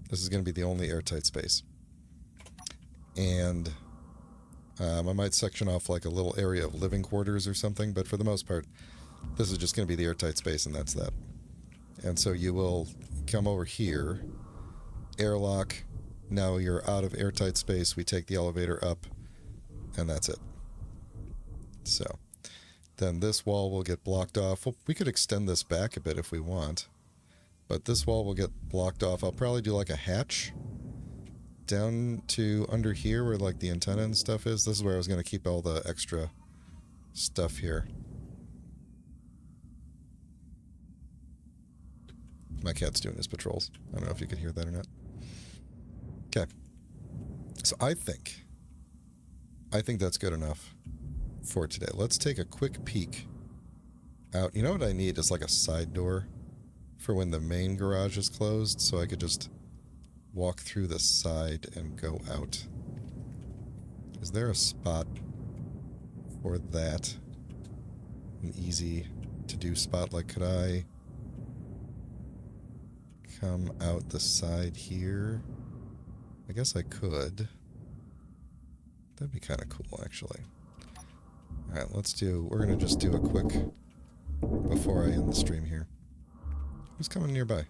Speaker 1: This is going to be the only airtight space. And I might section off like a little area of living quarters or something, but for the most part, this is just going to be the airtight space, and that's that. And so you will come over here, airlock, now you're out of airtight space, we take the elevator up, and that's it. So... then this wall will get blocked off. Well, we could extend this back a bit if we want. But this wall will get blocked off. I'll probably do like a hatch down to under here where like the antenna and stuff is. This is where I was going to keep all the extra stuff here. My cat's doing his patrols. I don't know if you could hear that or not. Okay. So I think that's good enough for today. Let's take a quick peek out. You know what I need is like a side door for when the main garage is closed, so I could just walk through the side and go out. Is there a spot for that? An easy to do spot? Like, could I come out the side here? I guess I could. That'd be kind of cool, actually. Alright, we're going to just do a quick, before I end the stream here. Who's coming nearby?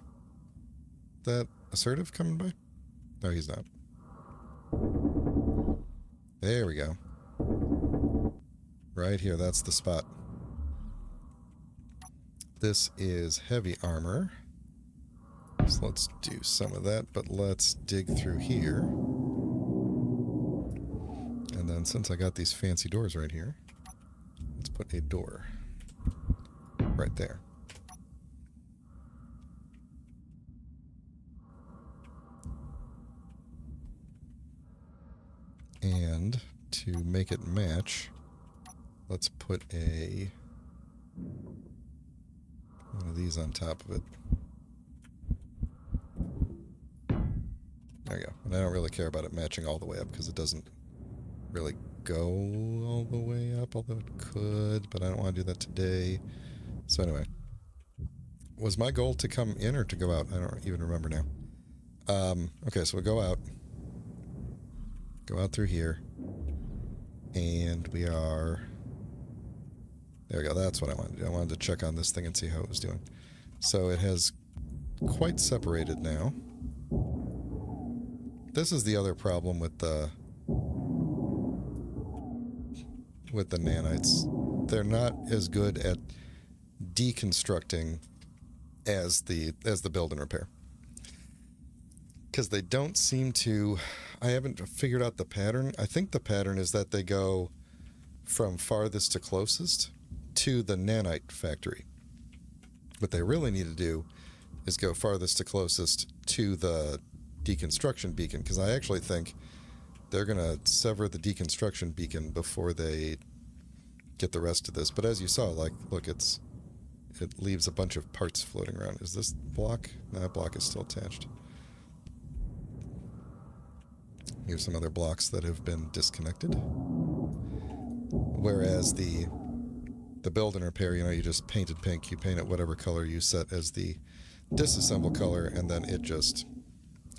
Speaker 1: That assertive coming by? No, he's not. There we go. Right here, that's the spot. This is heavy armor. So let's do some of that, but let's dig through here. And then since I got these fancy doors right here, let's put a door right there. And to make it match, let's put one of these on top of it. There you go. And I don't really care about it matching all the way up because it doesn't really go all the way up, although it could, but I don't want to do that today. So anyway, was my goal to come in or to go out? I don't even remember now. Okay, so we go out through here, and we are, there we go, that's what I wanted to do. I wanted to check on this thing and see how it was doing. So it has quite separated now. This is the other problem with the nanites. They're not as good at deconstructing as the build and repair. Because they don't seem to... I haven't figured out the pattern. I think the pattern is that they go from farthest to closest to the nanite factory. What they really need to do is go farthest to closest to the deconstruction beacon, because I actually think they're going to sever the deconstruction beacon before they get the rest of this. But as you saw, like, look, it leaves a bunch of parts floating around. Is this block? No, that block is still attached. Here's some other blocks that have been disconnected. Whereas the build and repair, you know, you just paint it pink, you paint it whatever color you set as the disassemble color, and then it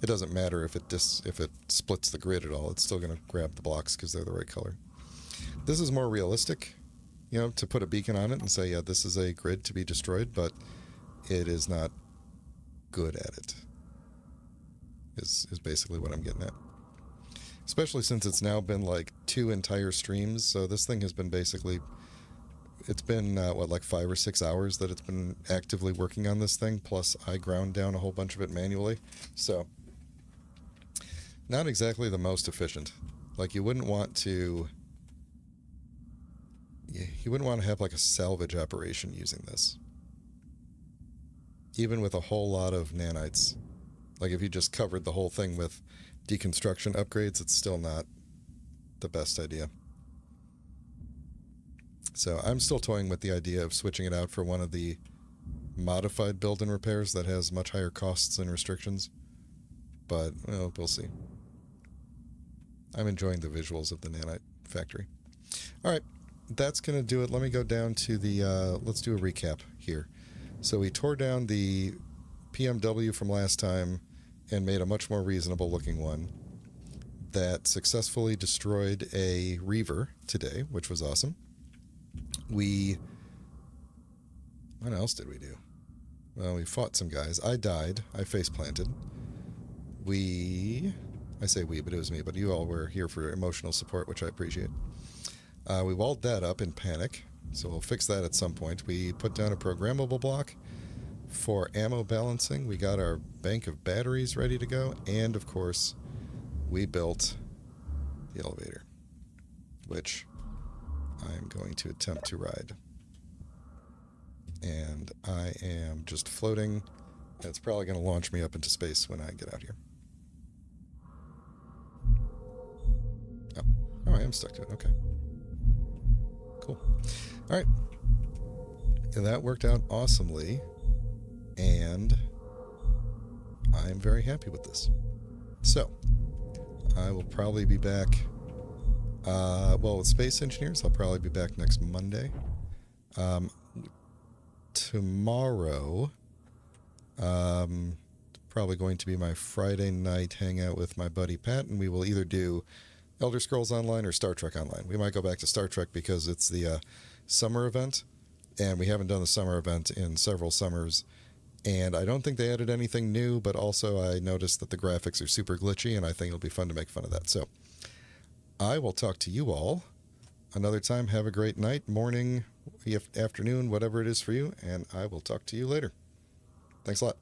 Speaker 1: doesn't matter if it splits the grid at all. It's still going to grab the blocks because they're the right color. This is more realistic, you know, to put a beacon on it and say, yeah, this is a grid to be destroyed, but it is not good at it. is basically what I'm getting at. Especially since it's now been like 2 entire streams, so this thing has been basically, it's been like 5 or 6 hours that it's been actively working on this thing, plus I ground down a whole bunch of it manually. So not exactly the most efficient. Like you wouldn't want to have like a salvage operation using this, even with a whole lot of nanites. Like if you just covered the whole thing with deconstruction upgrades, it's still not the best idea. So I'm still toying with the idea of switching it out for one of the modified build and repairs that has much higher costs and restrictions. But, well, we'll see. I'm enjoying the visuals of the nanite factory. All right, that's going to do it. Let me go down to the, let's do a recap here. So we tore down the PMW from last time and made a much more reasonable looking one that successfully destroyed a Reaver today, which was awesome. What else did we do? Well, we fought some guys. I died. I face planted. I say we, but it was me, but you all were here for emotional support, which I appreciate. We walled that up in panic, so we'll fix that at some point. We put down a programmable block for ammo balancing. We got our bank of batteries ready to go, and of course, we built the elevator, which I'm going to attempt to ride. And I am just floating. It's probably going to launch me up into space when I get out here. Oh, I am stuck to it. Okay. Cool. All right. And that worked out awesomely. And I'm very happy with this. So, I will probably be back. With Space Engineers, I'll probably be back next Monday. Tomorrow, probably going to be my Friday night hangout with my buddy Pat, and we will either do Elder Scrolls Online or Star Trek Online. We might go back to Star Trek because it's the summer event, and we haven't done the summer event in several summers. And I don't think they added anything new, but also I noticed that the graphics are super glitchy, and I think it'll be fun to make fun of that. So I will talk to you all another time. Have a great night, morning, afternoon, whatever it is for you, and I will talk to you later. Thanks a lot.